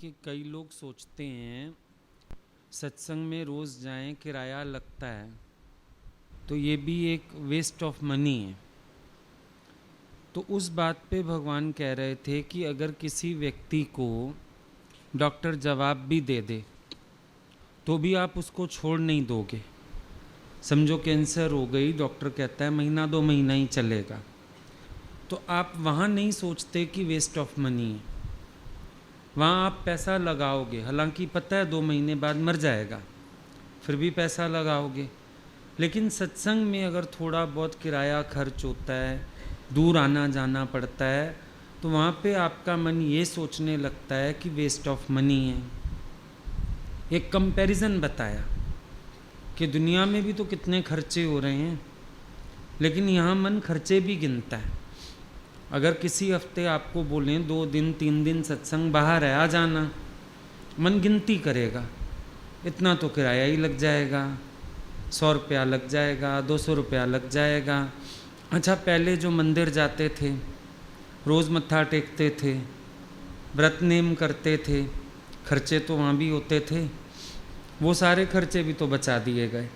कि कई लोग सोचते हैं सत्संग में रोज़ जाएं, किराया लगता है, तो ये भी एक वेस्ट ऑफ मनी है। तो उस बात पे भगवान कह रहे थे कि अगर किसी व्यक्ति को डॉक्टर जवाब भी दे दे तो भी आप उसको छोड़ नहीं दोगे। समझो कैंसर हो गई, डॉक्टर कहता है महीना 2 महीना ही चलेगा, तो आप वहाँ नहीं सोचते कि वेस्ट ऑफ मनी है। वहाँ आप पैसा लगाओगे, हालांकि पता है 2 महीने बाद मर जाएगा, फिर भी पैसा लगाओगे। लेकिन सत्संग में अगर थोड़ा बहुत किराया खर्च होता है, दूर आना जाना पड़ता है, तो वहाँ पे आपका मन ये सोचने लगता है कि वेस्ट ऑफ मनी है। एक कंपैरिजन बताया कि दुनिया में भी तो कितने खर्चे हो रहे हैं, लेकिन यहाँ मन खर्चे भी गिनता है। अगर किसी हफ्ते आपको बोलें 2 दिन 3 दिन सत्संग बाहर है, आ जाना, मन गिनती करेगा, इतना तो किराया ही लग जाएगा, 100 रुपया लग जाएगा, 200 रुपया लग जाएगा। अच्छा, पहले जो मंदिर जाते थे, रोज़ मत्था टेकते थे, व्रत नेम करते थे, खर्चे तो वहाँ भी होते थे, वो सारे खर्चे भी तो बचा दिए गए।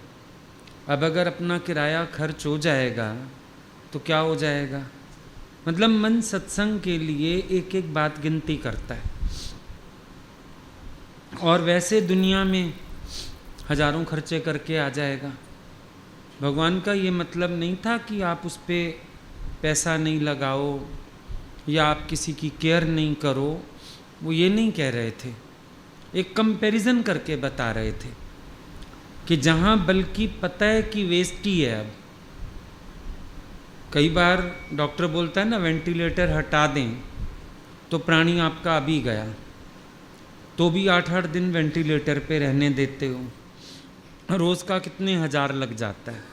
अब अगर अपना किराया खर्च हो जाएगा तो क्या हो जाएगा? मतलब मन सत्संग के लिए एक एक बात गिनती करता है। और वैसे दुनिया में हजारों खर्चे करके आ जाएगा। भगवान का ये मतलब नहीं था कि आप उस पर पैसा नहीं लगाओ या आप किसी की केयर नहीं करो, वो ये नहीं कह रहे थे। एक कंपैरिजन करके बता रहे थे कि जहाँ बल्कि पता है कि वेस्ट ही है। अब कई बार डॉक्टर बोलता है ना, वेंटिलेटर हटा दें तो प्राणी आपका अभी गया, तो भी 8-8 दिन वेंटिलेटर पे रहने देते हो। रोज़ का कितने हज़ार लग जाता है,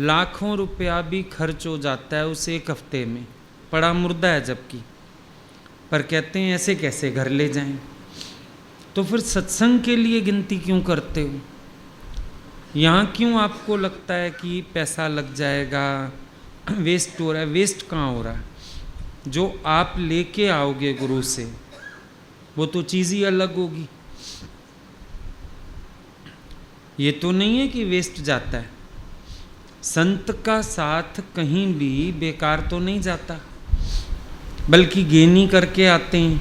लाखों रुपया भी खर्च हो जाता है उस एक हफ्ते में, पड़ा मुर्दा है जबकि, पर कहते हैं ऐसे कैसे घर ले जाएं। तो फिर सत्संग के लिए गिनती क्यों करते हो? यहाँ क्यों आपको लगता है कि पैसा लग जाएगा, वेस्ट हो रहा है? वेस्ट कहाँ हो रहा है? जो आप लेके आओगे गुरु से, वो तो चीज़ ही अलग होगी। ये तो नहीं है कि वेस्ट जाता है। संत का साथ कहीं भी बेकार तो नहीं जाता, बल्कि गेन ही करके आते हैं,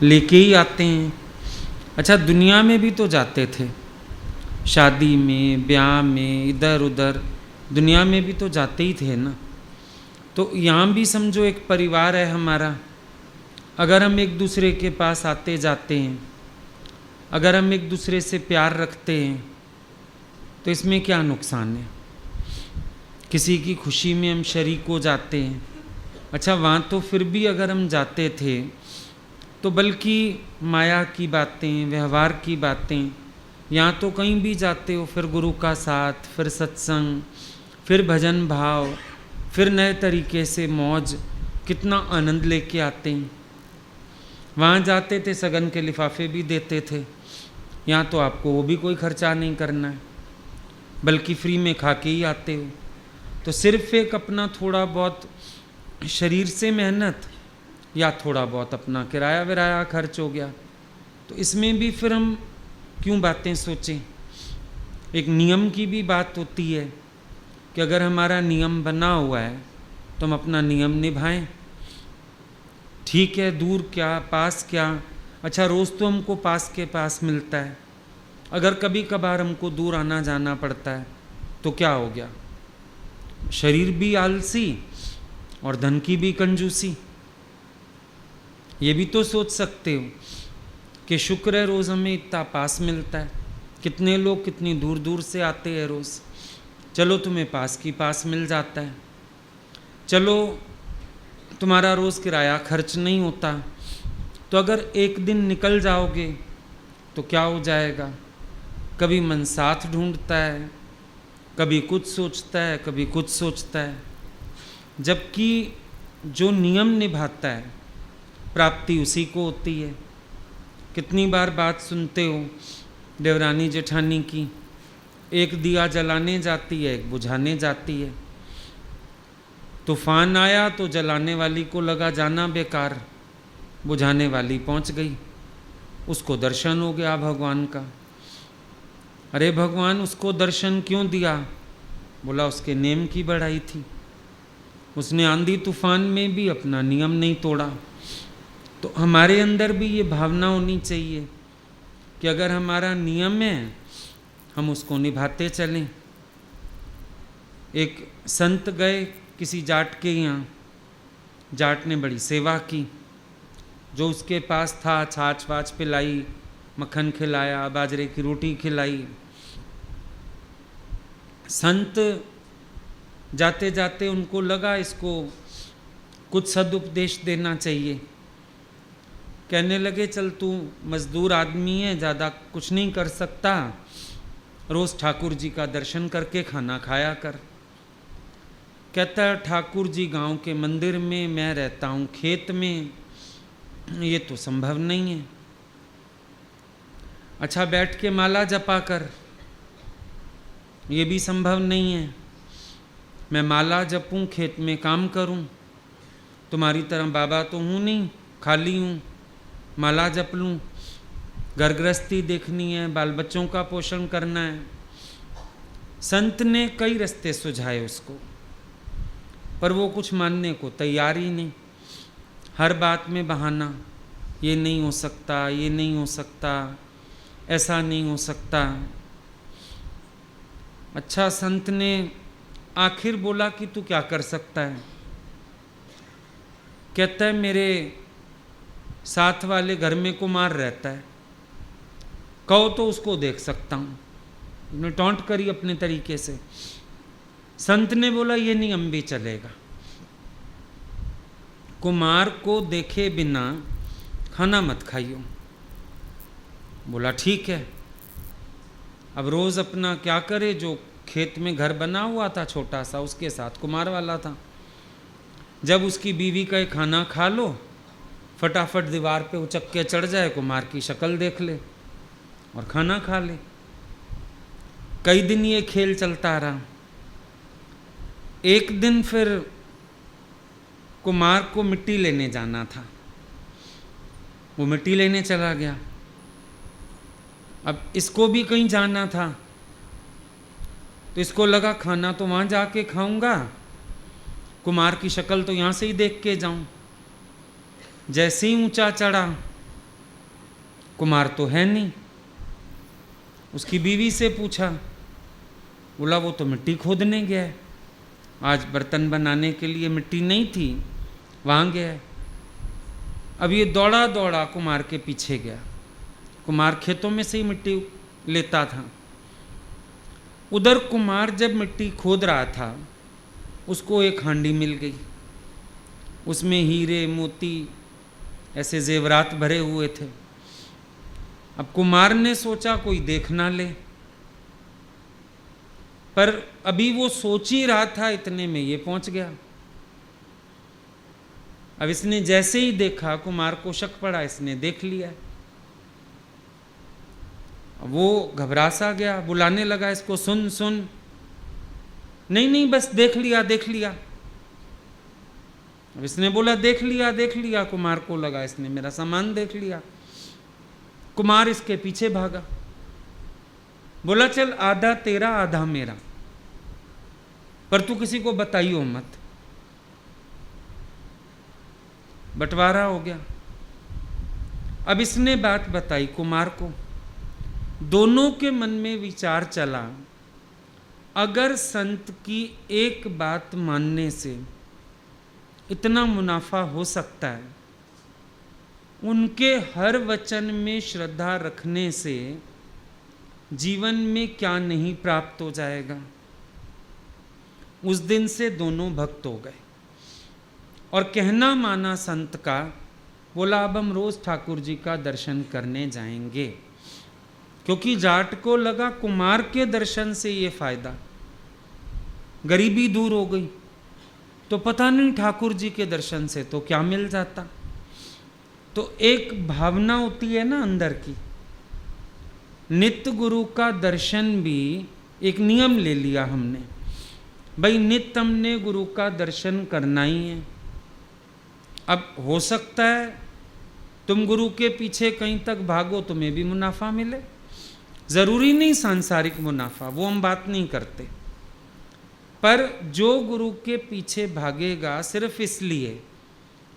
लेके ही आते हैं। अच्छा, दुनिया में भी तो जाते थे, शादी में, ब्याह में, इधर उधर दुनिया में भी तो जाते ही थे ना। तो यहाँ भी समझो एक परिवार है हमारा। अगर हम एक दूसरे के पास आते जाते हैं, अगर हम एक दूसरे से प्यार रखते हैं, तो इसमें क्या नुकसान है? किसी की खुशी में हम शरीक हो जाते हैं। अच्छा, वहाँ तो फिर भी अगर हम जाते थे तो बल्कि माया की बातें, व्यवहार की बातें, यहाँ तो कहीं भी जाते हो फिर गुरु का साथ, फिर सत्संग, फिर भजन भाव, फिर नए तरीके से मौज, कितना आनंद लेके आते हैं। वहाँ जाते थे सगन के लिफाफे भी देते थे, यहाँ तो आपको वो भी कोई खर्चा नहीं करना है, बल्कि फ्री में खा के ही आते हो। तो सिर्फ एक अपना थोड़ा बहुत शरीर से मेहनत या थोड़ा बहुत अपना किराया विराया खर्च हो गया, तो इसमें भी फिर हम क्यों बातें सोचें? एक नियम की भी बात होती है कि अगर हमारा नियम बना हुआ है तो हम अपना नियम निभाएं। ठीक है, दूर क्या पास क्या। अच्छा, रोज़ तो हमको पास के पास मिलता है, अगर कभी कभार हमको दूर आना जाना पड़ता है तो क्या हो गया? शरीर भी आलसी और धन की भी कंजूसी। ये भी तो सोच सकते हो कि शुक्र है रोज़ हमें इतना पास मिलता है। कितने लोग कितनी दूर दूर से आते हैं रोज़। चलो तुम्हें पास की पास मिल जाता है, चलो तुम्हारा रोज़ किराया खर्च नहीं होता, तो अगर एक दिन निकल जाओगे तो क्या हो जाएगा? कभी मन साथ ढूंढता है, कभी कुछ सोचता है, कभी कुछ सोचता है। जबकि जो नियम निभाता है प्राप्ति उसी को होती है। कितनी बार बात सुनते हो देवरानी जेठानी की, एक दिया जलाने जाती है, एक बुझाने जाती है। तूफान आया तो जलाने वाली को लगा जाना बेकार, बुझाने वाली पहुंच गई। उसको दर्शन हो गया भगवान का। अरे भगवान, उसको दर्शन क्यों दिया? बोला उसके नेम की बढ़ाई थी, उसने आंधी तूफान में भी अपना नियम नहीं तोड़ा। तो हमारे अंदर भी ये भावना होनी चाहिए कि अगर हमारा नियम है हम उसको निभाते चलें। एक संत गए किसी जाट के यहाँ, जाट ने बड़ी सेवा की, जो उसके पास था छाछ वाछ पिलाई, मक्खन खिलाया, बाजरे की रोटी खिलाई। संत जाते जाते उनको लगा इसको कुछ सदुपदेश देना चाहिए। कहने लगे चल तू मजदूर आदमी है, ज़्यादा कुछ नहीं कर सकता, रोज़ ठाकुर जी का दर्शन करके खाना खाया कर। कहता है ठाकुर जी गांव के मंदिर में, मैं रहता हूँ खेत में, ये तो संभव नहीं है। अच्छा बैठ के माला जपा कर, ये भी संभव नहीं है। मैं माला जपूं, खेत में काम करूं, तुम्हारी तरह बाबा तो हूँ नहीं, खाली हूँ, माला जप लूँ, घर गृहस्थी देखनी है, बाल बच्चों का पोषण करना है। संत ने कई रास्ते सुझाए उसको, पर वो कुछ मानने को तैयार ही नहीं। हर बात में बहाना, ये नहीं हो सकता, ये नहीं हो सकता, ऐसा नहीं हो सकता। अच्छा संत ने आखिर बोला कि तू क्या कर सकता है? कहता है मेरे साथ वाले घर में कुमार रहता है, कहो तो उसको देख सकता हूँ। उसने टॉन्ट करी अपने तरीके से। संत ने बोला ये नियम भी चलेगा, कुमार को देखे बिना खाना मत खाइयो। बोला ठीक है। अब रोज़ अपना क्या करे, जो खेत में घर बना हुआ था छोटा सा, उसके साथ कुमार वाला था। जब उसकी बीवी का खाना खा लो, फटाफट दीवार पे उचक के चढ़ जाए, कुमार की शक्ल देख ले और खाना खा ले। कई दिन ये खेल चलता रहा। एक दिन फिर कुमार को मिट्टी लेने जाना था, वो मिट्टी लेने चला गया। अब इसको भी कहीं जाना था, तो इसको लगा खाना तो वहाँ जाके खाऊंगा, कुमार की शक्ल तो यहाँ से ही देख के जाऊं। जैसे ही ऊंचा चढ़ा, कुमार तो है नहीं। उसकी बीवी से पूछा, बोला वो तो मिट्टी खोदने गया है, आज बर्तन बनाने के लिए मिट्टी नहीं थी, वहाँ गया है। अब ये दौड़ा दौड़ा कुमार के पीछे गया। कुमार खेतों में से ही मिट्टी लेता था। उधर कुमार जब मिट्टी खोद रहा था, उसको एक हांडी मिल गई, उसमें हीरे मोती ऐसे जेवरात भरे हुए थे। अब कुमार ने सोचा कोई देख ना ले, पर अभी वो सोच ही रहा था, इतने में ये पहुंच गया। अब इसने जैसे ही देखा, कुमार को शक पड़ा, इसने देख लिया। वो घबरा सा गया, बुलाने लगा इसको, सुन सुन। नहीं नहीं बस देख लिया देख लिया। अब इसने बोला देख लिया देख लिया। कुमार को लगा इसने मेरा सामान देख लिया। कुमार इसके पीछे भागा, बोला चल आधा तेरा आधा मेरा, पर तू किसी को बताइयो मत। बंटवारा हो गया। अब इसने बात बताई कुमार को। दोनों के मन में विचार चला, अगर संत की एक बात मानने से इतना मुनाफा हो सकता है, उनके हर वचन में श्रद्धा रखने से जीवन में क्या नहीं प्राप्त हो जाएगा। उस दिन से दोनों भक्त हो गए और कहना माना संत का। बोला अब हम रोज ठाकुर जी का दर्शन करने जाएंगे, क्योंकि जाट को लगा कुमार के दर्शन से ये फायदा, गरीबी दूर हो गई, तो पता नहीं ठाकुर जी के दर्शन से तो क्या मिल जाता। तो एक भावना होती है ना अंदर की। नित्य गुरु का दर्शन भी एक नियम ले लिया हमने, भाई नित्य हमने गुरु का दर्शन करना ही है। अब हो सकता है तुम गुरु के पीछे कहीं तक भागो, तुम्हें भी मुनाफा मिले। जरूरी नहीं सांसारिक मुनाफा, वो हम बात नहीं करते, पर जो गुरु के पीछे भागेगा सिर्फ इसलिए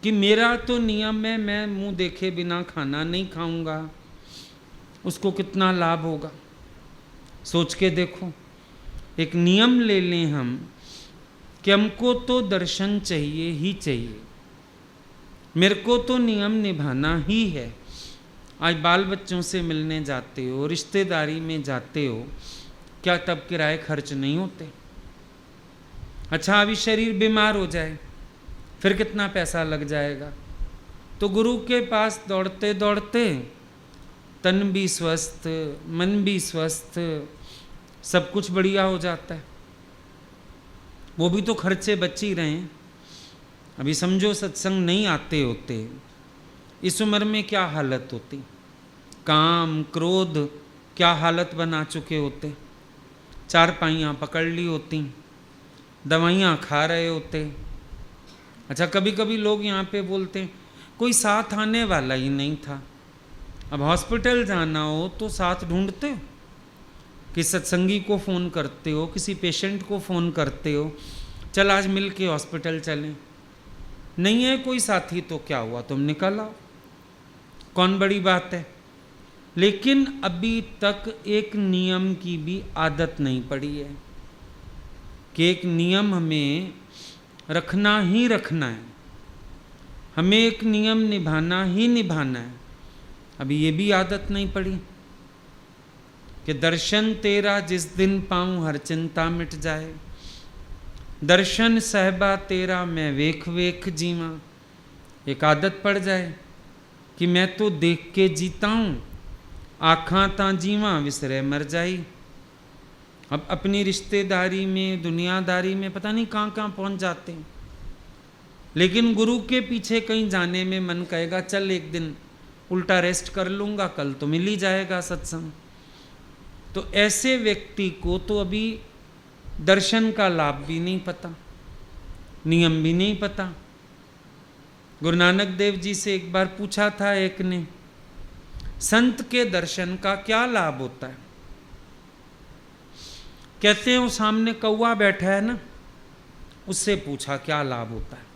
कि मेरा तो नियम है, मैं मुंह देखे बिना खाना नहीं खाऊंगा, उसको कितना लाभ होगा। सोच के देखो, एक नियम ले लें हम कि हमको तो दर्शन चाहिए ही चाहिए, मेरे को तो नियम निभाना ही है। आज बाल बच्चों से मिलने जाते हो, रिश्तेदारी में जाते हो, क्या तब किराए खर्च नहीं होते? अच्छा, अभी शरीर बीमार हो जाए फिर कितना पैसा लग जाएगा। तो गुरु के पास दौड़ते दौड़ते तन भी स्वस्थ, मन भी स्वस्थ, सब कुछ बढ़िया हो जाता है। वो भी तो खर्चे बच ही रहे हैं। अभी समझो सत्संग नहीं आते होते, इस उम्र में क्या हालत होती, काम क्रोध क्या हालत बना चुके होते, चारपाइयाँ पकड़ ली होती, दवाइयाँ खा रहे होते। अच्छा, कभी कभी लोग यहाँ पे बोलते हैं कोई साथ आने वाला ही नहीं था। अब हॉस्पिटल जाना हो तो साथ ढूंढते हो कि सत्संगी को फ़ोन करते हो, किसी पेशेंट को फ़ोन करते हो, चल आज मिल के हॉस्पिटल चलें। नहीं है कोई साथी तो क्या हुआ, तुम निकल आओ, कौन बड़ी बात है। लेकिन अभी तक एक नियम की भी आदत नहीं पड़ी है कि एक नियम हमें रखना ही रखना है, हमें एक नियम निभाना ही निभाना है। अभी ये भी आदत नहीं पड़ी कि दर्शन तेरा जिस दिन पाऊं हर चिंता मिट जाए, दर्शन सहबा तेरा मैं वेख वेख जीवा। एक आदत पड़ जाए कि मैं तो देख के जीता हूँ, आँखां ता जीवा विसरे मर जाई। अब अपनी रिश्तेदारी में, दुनियादारी में पता नहीं कहाँ कहाँ पहुँच जाते हैं, लेकिन गुरु के पीछे कहीं जाने में मन कहेगा चल एक दिन उल्टा रेस्ट कर लूँगा, कल तो मिल ही जाएगा सत्संग। तो ऐसे व्यक्ति को तो अभी दर्शन का लाभ भी नहीं पता, नियम भी नहीं पता। गुरु नानक देव जी से एक बार पूछा था एक ने, संत के दर्शन का क्या लाभ होता है? कहते हैं वो सामने कौवा बैठा है ना, उससे पूछा क्या लाभ होता है।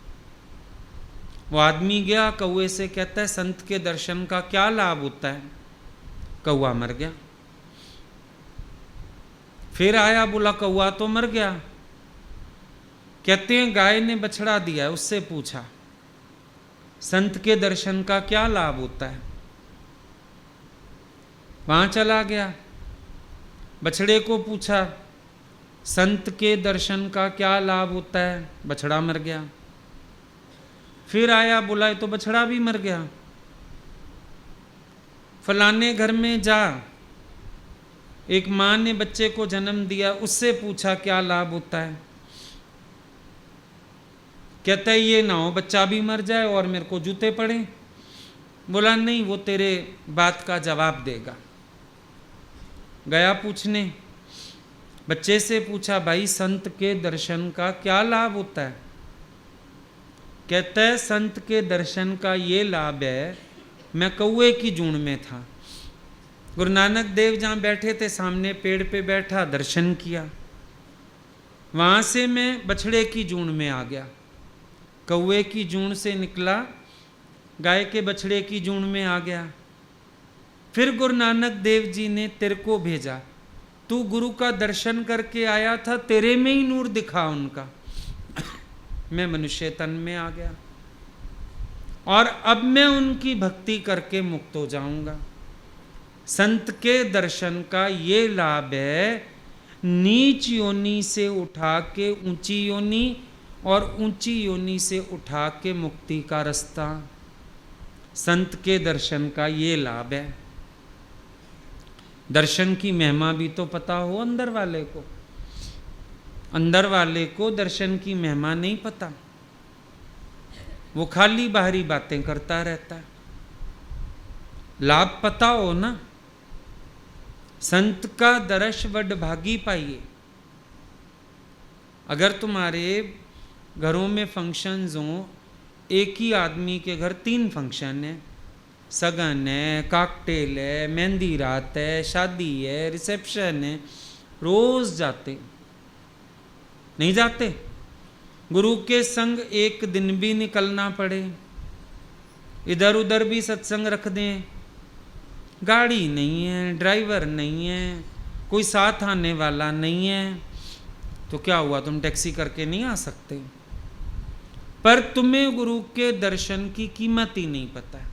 वो आदमी गया कौवे से, कहता है संत के दर्शन का क्या लाभ होता है? कौवा मर गया। फिर आया, बोला कौवा तो मर गया। कहते हैं गाय ने बछड़ा दिया, उससे पूछा संत के दर्शन का क्या लाभ होता है? वहां चला गया, बछड़े को पूछा संत के दर्शन का क्या लाभ होता है? बछड़ा मर गया। फिर आया, बोला तो बछड़ा भी मर गया। फलाने घर में जा, एक माँ ने बच्चे को जन्म दिया, उससे पूछा क्या लाभ होता है? कहता है ये ना हो बच्चा भी मर जाए और मेरे को जूते पड़े। बोला नहीं, वो तेरे बात का जवाब देगा। गया पूछने, बच्चे से पूछा भाई संत के दर्शन का क्या लाभ होता है? कहता है संत के दर्शन का ये लाभ है, मैं कौवे की जून में था, गुरु नानक देव जहाँ बैठे थे सामने पेड़ पे बैठा, दर्शन किया, वहाँ से मैं बछड़े की जून में आ गया, कौवे की जून से निकला, गाय के बछड़े की जून में आ गया। फिर गुरु नानक देव जी ने तेरे को भेजा, तू गुरु का दर्शन करके आया था, तेरे में ही नूर दिखा उनका। मैं मनुष्य तन में आ गया और अब मैं उनकी भक्ति करके मुक्त हो जाऊंगा। संत के दर्शन का ये लाभ है, नीच योनि से उठा के ऊंची योनि और ऊंची योनि से उठा के मुक्ति का रास्ता। संत के दर्शन का ये लाभ है। दर्शन की महिमा भी तो पता हो अंदर वाले को, अंदर वाले को दर्शन की महिमा नहीं पता, वो खाली बाहरी बातें करता रहता है। लाभ पता हो ना, संत का दर्श वड भागी पाइए। अगर तुम्हारे घरों में फंक्शंस हों, एक ही आदमी के घर 3 फंक्शन है, सगन है, कॉकटेल है, मेहंदी रात है, शादी है, रिसेप्शन है, रोज जाते नहीं जाते? गुरु के संग एक दिन भी निकलना पड़े, इधर उधर भी सत्संग रख दें, गाड़ी नहीं है, ड्राइवर नहीं है, कोई साथ आने वाला नहीं है, तो क्या हुआ? तुम टैक्सी करके नहीं आ सकते? पर तुम्हें गुरु के दर्शन की कीमत ही नहीं पता है,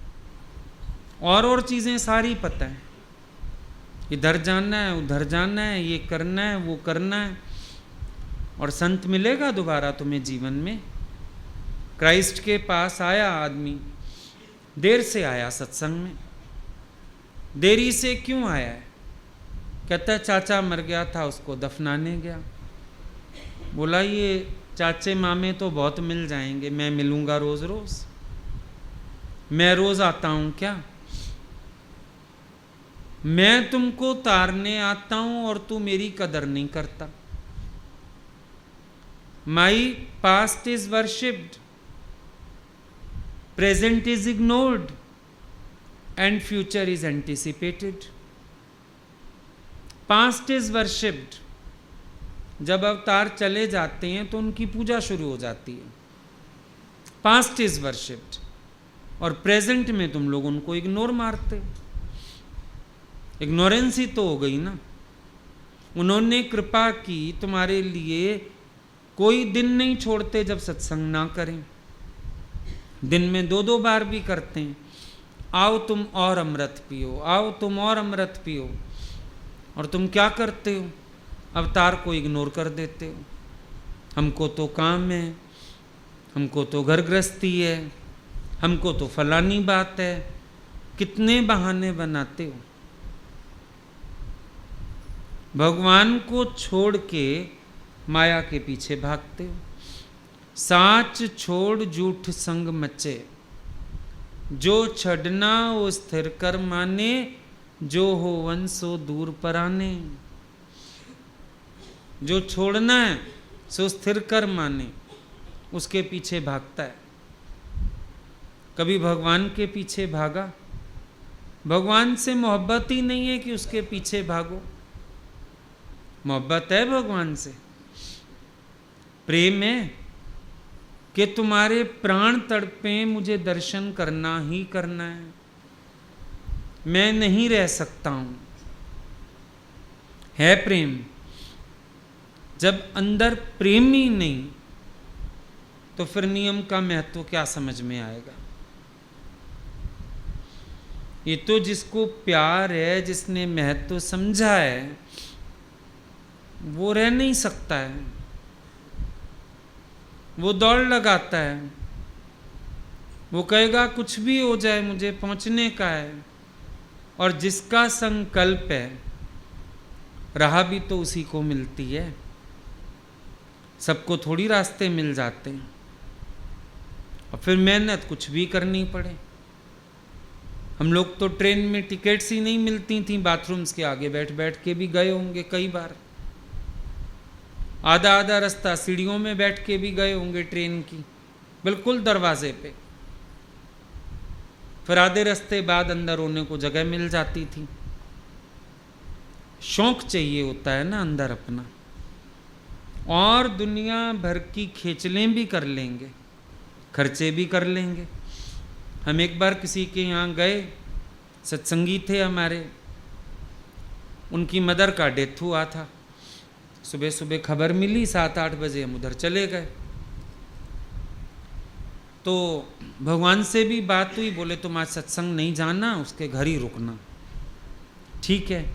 और चीज़ें सारी पता है, इधर जाना है, उधर जाना है, ये करना है, वो करना है। और संत मिलेगा दोबारा तुम्हें जीवन में? क्राइस्ट के पास आया आदमी, देर से आया सत्संग में। देरी से क्यों आया है? कहता है चाचा मर गया था, उसको दफनाने गया। बोला ये चाचे मामे तो बहुत मिल जाएंगे, मैं मिलूंगा रोज रोज? मैं रोज आता हूं क्या? मैं तुमको तारने आता हूं और तू मेरी कदर नहीं करता। My past is worshipped, present is ignored and future is anticipated. Past is worshipped, जब अवतार चले जाते हैं तो उनकी पूजा शुरू हो जाती है। पास्ट इज वर्शिप्ड, और प्रेजेंट में तुम लोग उनको इग्नोर मारते। इग्नोरेंस ही तो हो गई ना। उन्होंने कृपा की तुम्हारे लिए, कोई दिन नहीं छोड़ते जब सत्संग ना करें। दिन में 2-2 बार भी करते हैं। आओ तुम और अमृत पियो, आओ तुम और अमृत पियो। और तुम क्या करते हो? अवतार को इग्नोर कर देते हो। हमको तो काम है, हमको तो घर गृहस्थी है, हमको तो फलानी बात है। कितने बहाने बनाते हो। भगवान को छोड़ के माया के पीछे भागते हो। साच छोड़ झूठ संग मचे, जो छड़ना वो स्थिर कर माने, जो हो वन सो दूर पराने। जो छोड़ना है सो स्थिर कर माने, उसके पीछे भागता है। कभी भगवान के पीछे भागा? भगवान से मोहब्बत ही नहीं है कि उसके पीछे भागो। मोहब्बत है भगवान से, प्रेम है कि तुम्हारे प्राण तड़पे, मुझे दर्शन करना ही करना है, मैं नहीं रह सकता हूं। है प्रेम। जब अंदर प्रेम ही नहीं, तो फिर नियम का महत्व क्या समझ में आएगा? ये तो जिसको प्यार है, जिसने महत्व समझा है, वो रह नहीं सकता है। वो दौड़ लगाता है, वो कहेगा कुछ भी हो जाए मुझे पहुंचने का है। और जिसका संकल्प है, राह भी तो उसी को मिलती है। सबको थोड़ी रास्ते मिल जाते हैं। और फिर मेहनत कुछ भी करनी पड़े। हम लोग तो ट्रेन में टिकट्स ही नहीं मिलती थी, बाथरूम्स के आगे बैठ बैठ के भी गए होंगे कई बार। आधा आधा रास्ता सीढ़ियों में बैठ के भी गए होंगे ट्रेन की, बिल्कुल दरवाजे पे। फिर आधे रास्ते बाद अंदर होने को जगह मिल जाती थी। शौक चाहिए होता है ना अंदर अपना। और दुनिया भर की खेचलें भी कर लेंगे, खर्चे भी कर लेंगे। हम एक बार किसी के यहाँ गए, सत्संगी थे हमारे, उनकी मदर का डेथ हुआ था। सुबह सुबह खबर मिली, 7-8 बजे हम उधर चले गए। तो भगवान से भी बात हुई, बोले तुम आज सत्संग नहीं जाना, उसके घर ही रुकना। ठीक है।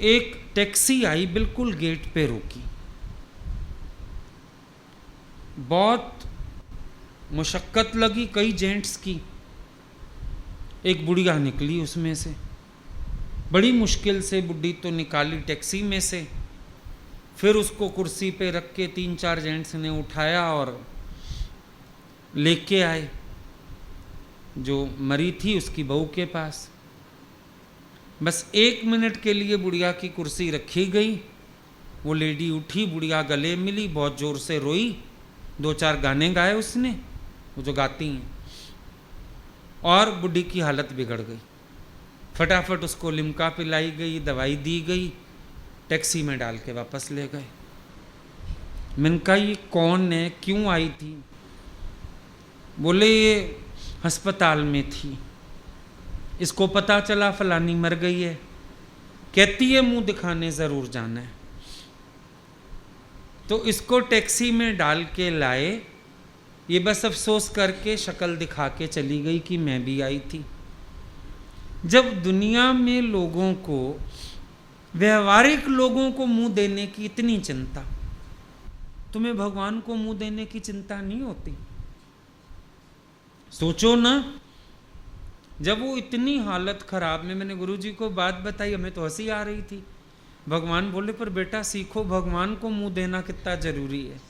एक टैक्सी आई, बिल्कुल गेट पे रोकी। बहुत मुशक्कत लगी कई जेंट्स की। एक बुढ़िया निकली उसमें से, बड़ी मुश्किल से बुढ़ी तो निकाली टैक्सी में से। फिर उसको कुर्सी पे रख के 3-4 जेंट्स ने उठाया और लेके आए जो मरी थी उसकी बहू के पास। बस 1 मिनट के लिए बुढ़िया की कुर्सी रखी गई। वो लेडी उठी, बुढ़िया गले मिली, बहुत ज़ोर से रोई। 2-4 गाने गाए उसने, वो जो गाती हैं। और बुढ़ी की हालत बिगड़ गई। फटाफट उसको लिम्का पिलाई गई, दवाई दी गई, टैक्सी में डाल के वापस ले गए। मैंने कहा ये कौन है, क्यों आई थी? बोले ये अस्पताल में थी, इसको पता चला फलानी मर गई है, कहती है मुंह दिखाने ज़रूर जाना है। तो इसको टैक्सी में डाल के लाए, ये बस अफसोस करके शक्ल दिखा के चली गई कि मैं भी आई थी। जब दुनिया में लोगों को, व्यवहारिक लोगों को मुंह देने की इतनी चिंता, तुम्हें भगवान को मुंह देने की चिंता नहीं होती? सोचो ना, जब वो इतनी हालत खराब में, मैंने गुरुजी को बात बताई, हमें तो हंसी आ रही थी। भगवान बोले पर बेटा सीखो भगवान को मुंह देना कितना जरूरी है।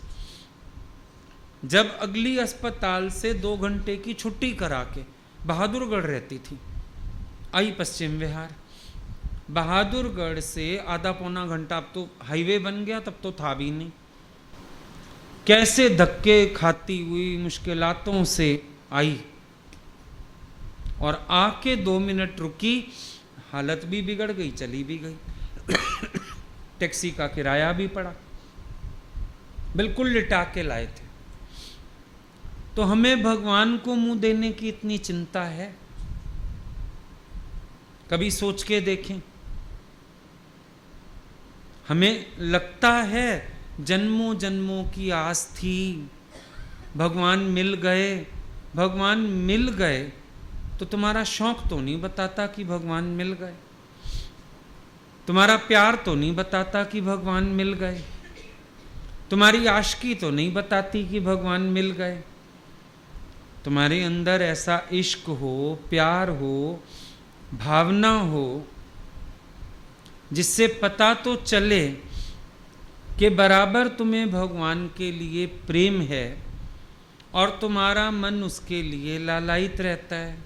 जब अगली अस्पताल से 2 घंटे की छुट्टी करा के बहादुरगढ़ रहती थी, आई पश्चिम विहार, बहादुरगढ़ से आधा पौना घंटा, अब तो हाईवे बन गया, तब तो था भी नहीं, कैसे धक्के खाती हुई मुश्किलातों से आई और आके 2 मिनट रुकी, हालत भी बिगड़ गई, चली भी गई। टैक्सी का किराया भी पड़ा, बिल्कुल लिटा के लाए थे। तो हमें भगवान को मुंह देने की इतनी चिंता है? कभी सोच के देखें। हमें लगता है जन्मों जन्मों की आस थी, भगवान मिल गए। भगवान मिल गए तो तुम्हारा शौक तो नहीं बताता कि भगवान मिल गए, तुम्हारा प्यार तो नहीं बताता कि भगवान मिल गए, तुम्हारी आशिकी तो नहीं बताती कि भगवान मिल गए। तुम्हारे अंदर ऐसा इश्क हो, प्यार हो, भावना हो, जिससे पता तो चले कि बराबर तुम्हें भगवान के लिए प्रेम है और तुम्हारा मन उसके लिए लालायित रहता है।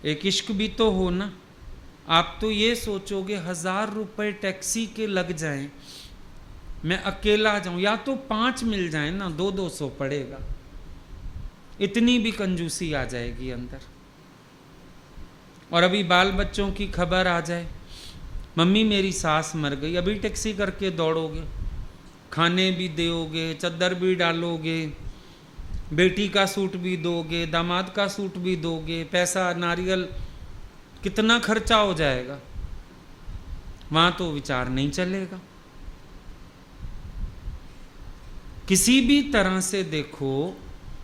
एक इश्क भी तो हो ना। आप तो ये सोचोगे 1000 रुपए टैक्सी के लग जाएं, मैं अकेला जाऊं, या तो 5 मिल जाए ना, 200 पड़ेगा, इतनी भी कंजूसी आ जाएगी अंदर। और अभी बाल बच्चों की खबर आ जाए, मम्मी मेरी सास मर गई, अभी टैक्सी करके दौड़ोगे, खाने भी दोगे, चद्दर भी डालोगे, बेटी का सूट भी दोगे, दामाद का सूट भी दोगे, पैसा नारियल कितना खर्चा हो जाएगा, वहां तो विचार नहीं चलेगा। किसी भी तरह से देखो,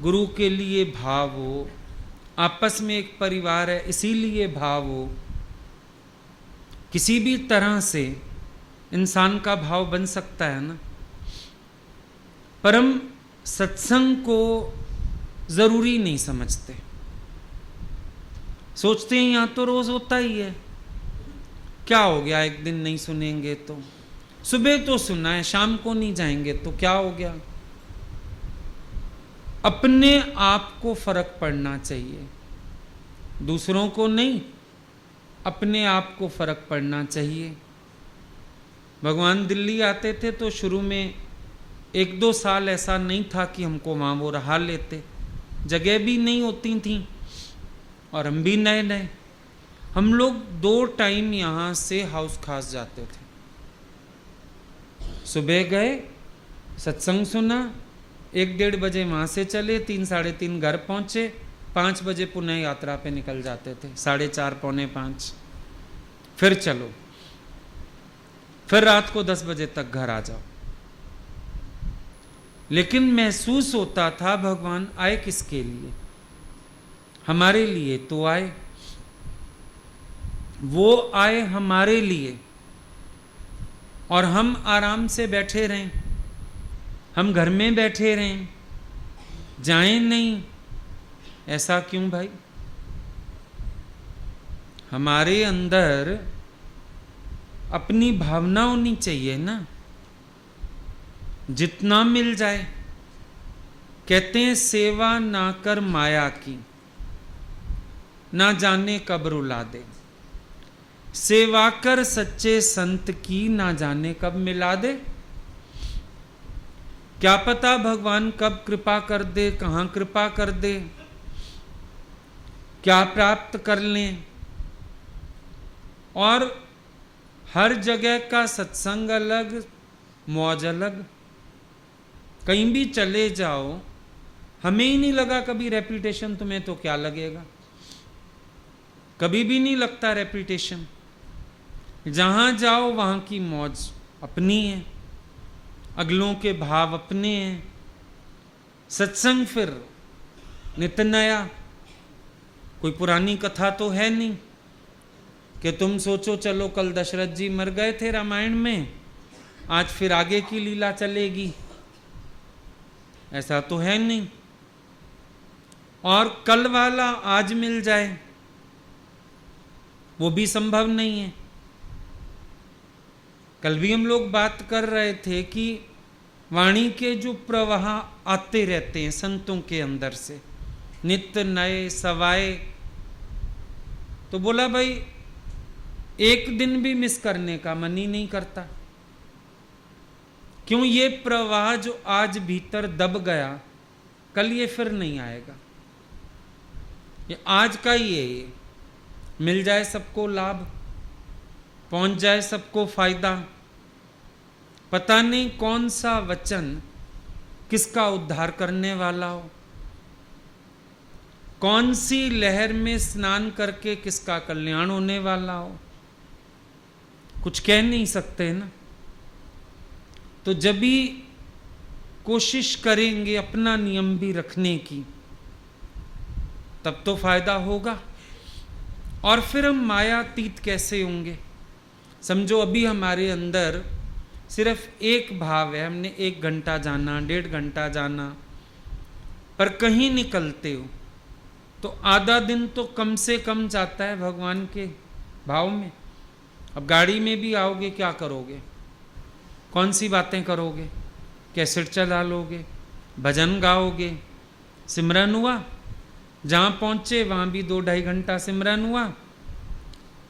गुरु के लिए भाव हो, आपस में एक परिवार है इसीलिए भाव हो, किसी भी तरह से इंसान का भाव बन सकता है ना। परम सत्संग को जरूरी नहीं समझते, सोचते हैं यहाँ तो रोज होता ही है, क्या हो गया एक दिन नहीं सुनेंगे तो, सुबह तो सुना है शाम को नहीं जाएंगे तो क्या हो गया। अपने आप को फर्क पड़ना चाहिए, दूसरों को नहीं, अपने आप को फर्क पड़ना चाहिए। भगवान दिल्ली आते थे तो शुरू में 1-2 साल ऐसा नहीं था कि हमको वहाँ वो रहा लेते, जगह भी नहीं होती थी और हम भी नए नए। हम लोग 2 टाइम यहाँ से हाउस खास जाते थे, सुबह गए, सत्संग सुना, 1-1:30 बजे वहाँ से चले, 3-3:30 घर पहुँचे, 5 बजे पुनः यात्रा पे निकल जाते थे, 4:30 पौने 5, फिर चलो, फिर रात को 10 बजे तक घर आ जाओ। लेकिन महसूस होता था भगवान आए किसके लिए, हमारे लिए तो आए, वो आए हमारे लिए और हम आराम से बैठे रहें, हम घर में बैठे रहें, जाएं नहीं। ऐसा क्यों भाई? हमारे अंदर अपनी भावना होनी चाहिए ना, जितना मिल जाए। कहते हैं सेवा ना कर माया की, ना जाने कब रुला दे, सेवा कर सच्चे संत की, ना जाने कब मिला दे। क्या पता भगवान कब कृपा कर दे, कहाँ कृपा कर दे। क्या प्राप्त कर लें। और हर जगह का सत्संग अलग, मौज अलग। कहीं भी चले जाओ, हमें ही नहीं लगा कभी रेपुटेशन, तुम्हें तो क्या लगेगा। कभी भी नहीं लगता रेपुटेशन। जहां जाओ वहां की मौज अपनी है, अगलों के भाव अपने हैं। सत्संग फिर नित नया, कोई पुरानी कथा तो है नहीं कि तुम सोचो चलो कल दशरथ जी मर गए थे रामायण में, आज फिर आगे की लीला चलेगी, ऐसा तो है नहीं। और कल वाला आज मिल जाए वो भी संभव नहीं है। कल भी हम लोग बात कर रहे थे कि वाणी के जो प्रवाह आते रहते हैं संतों के अंदर से, नित्य नए सवाए, तो बोला भाई एक दिन भी मिस करने का मन ही नहीं करता। क्यों? ये प्रवाह जो आज भीतर दब गया, कल ये फिर नहीं आएगा। ये आज का ही है। ये मिल जाए सबको लाभ, पहुंच जाए सबको फायदा। पता नहीं कौन सा वचन किसका उद्धार करने वाला हो, कौन सी लहर में स्नान करके किसका कल्याण होने वाला हो, कुछ कह नहीं सकते ना। तो जब भी कोशिश करेंगे अपना नियम भी रखने की, तब तो फायदा होगा। और फिर हम मायातीत कैसे होंगे? समझो अभी हमारे अंदर सिर्फ एक भाव है, हमने 1 घंटा जाना, 1.5 घंटा जाना, पर कहीं निकलते हो तो आधा दिन तो कम से कम जाता है भगवान के भाव में। अब गाड़ी में भी आओगे, क्या करोगे? कौन सी बातें करोगे? कैसेट चला लोगे, भजन गाओगे, सिमरन हुआ, जहाँ पहुँचे वहाँ भी 2-2.5 घंटा सिमरन हुआ,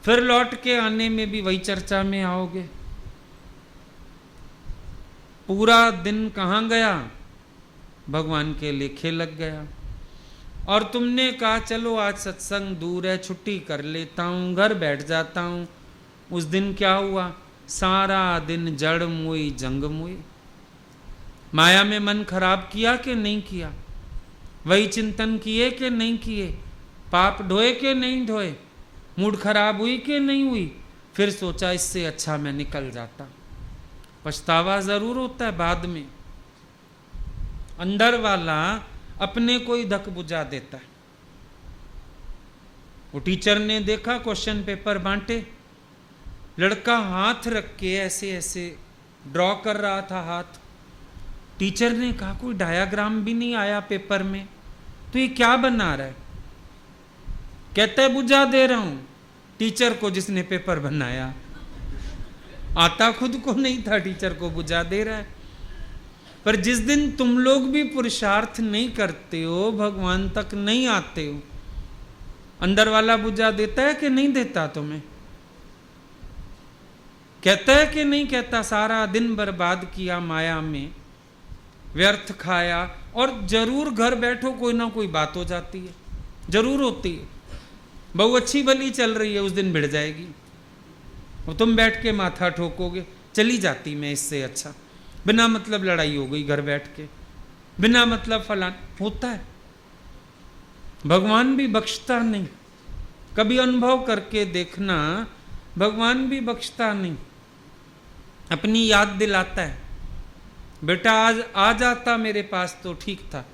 फिर लौट के आने में भी वही चर्चा में आओगे। पूरा दिन कहाँ गया? भगवान के लेखे लग गया। और तुमने कहा चलो आज सत्संग दूर है, छुट्टी कर लेता हूँ, घर बैठ जाता हूँ। उस दिन क्या हुआ? सारा दिन जड़ मुई जंग मुई। माया में मन खराब किया कि नहीं किया? वही चिंतन किए कि नहीं किए? पाप ढोए कि नहीं ढोए? मूड खराब हुई कि नहीं हुई? फिर सोचा इससे अच्छा मैं निकल जाता। पछतावा जरूर होता है बाद में। अंदर वाला अपने को ही धक बुझा देता है। वो टीचर ने देखा, क्वेश्चन पेपर बांटे, लड़का हाथ रख के ऐसे ऐसे ड्रॉ कर रहा था हाथ। टीचर ने कहा कोई डायग्राम भी नहीं आया पेपर में, तो ये क्या बना रहा है? कहता है बुझा दे रहा हूं टीचर को जिसने पेपर बनाया। आता खुद को नहीं था, टीचर को बुझा दे रहा है। पर जिस दिन तुम लोग भी पुरुषार्थ नहीं करते हो, भगवान तक नहीं आते हो, अंदर वाला बुझा देता है कि नहीं देता तुम्हें? कहता है कि नहीं कहता? सारा दिन बर्बाद किया माया में, व्यर्थ खाया, और जरूर घर बैठो कोई ना कोई बात हो जाती है, जरूर होती है। बहु अच्छी भली चल रही है, उस दिन भिड़ जाएगी और तुम बैठ के माथा ठोकोगे, चली जाती मैं इससे अच्छा। बिना मतलब लड़ाई हो गई घर बैठ के, बिना मतलब फलान होता है। भगवान भी बख्शता नहीं। कभी अनुभव करके देखना, भगवान भी बख्शता नहीं, अपनी याद दिलाता है। बेटा आज आ जाता मेरे पास तो ठीक था।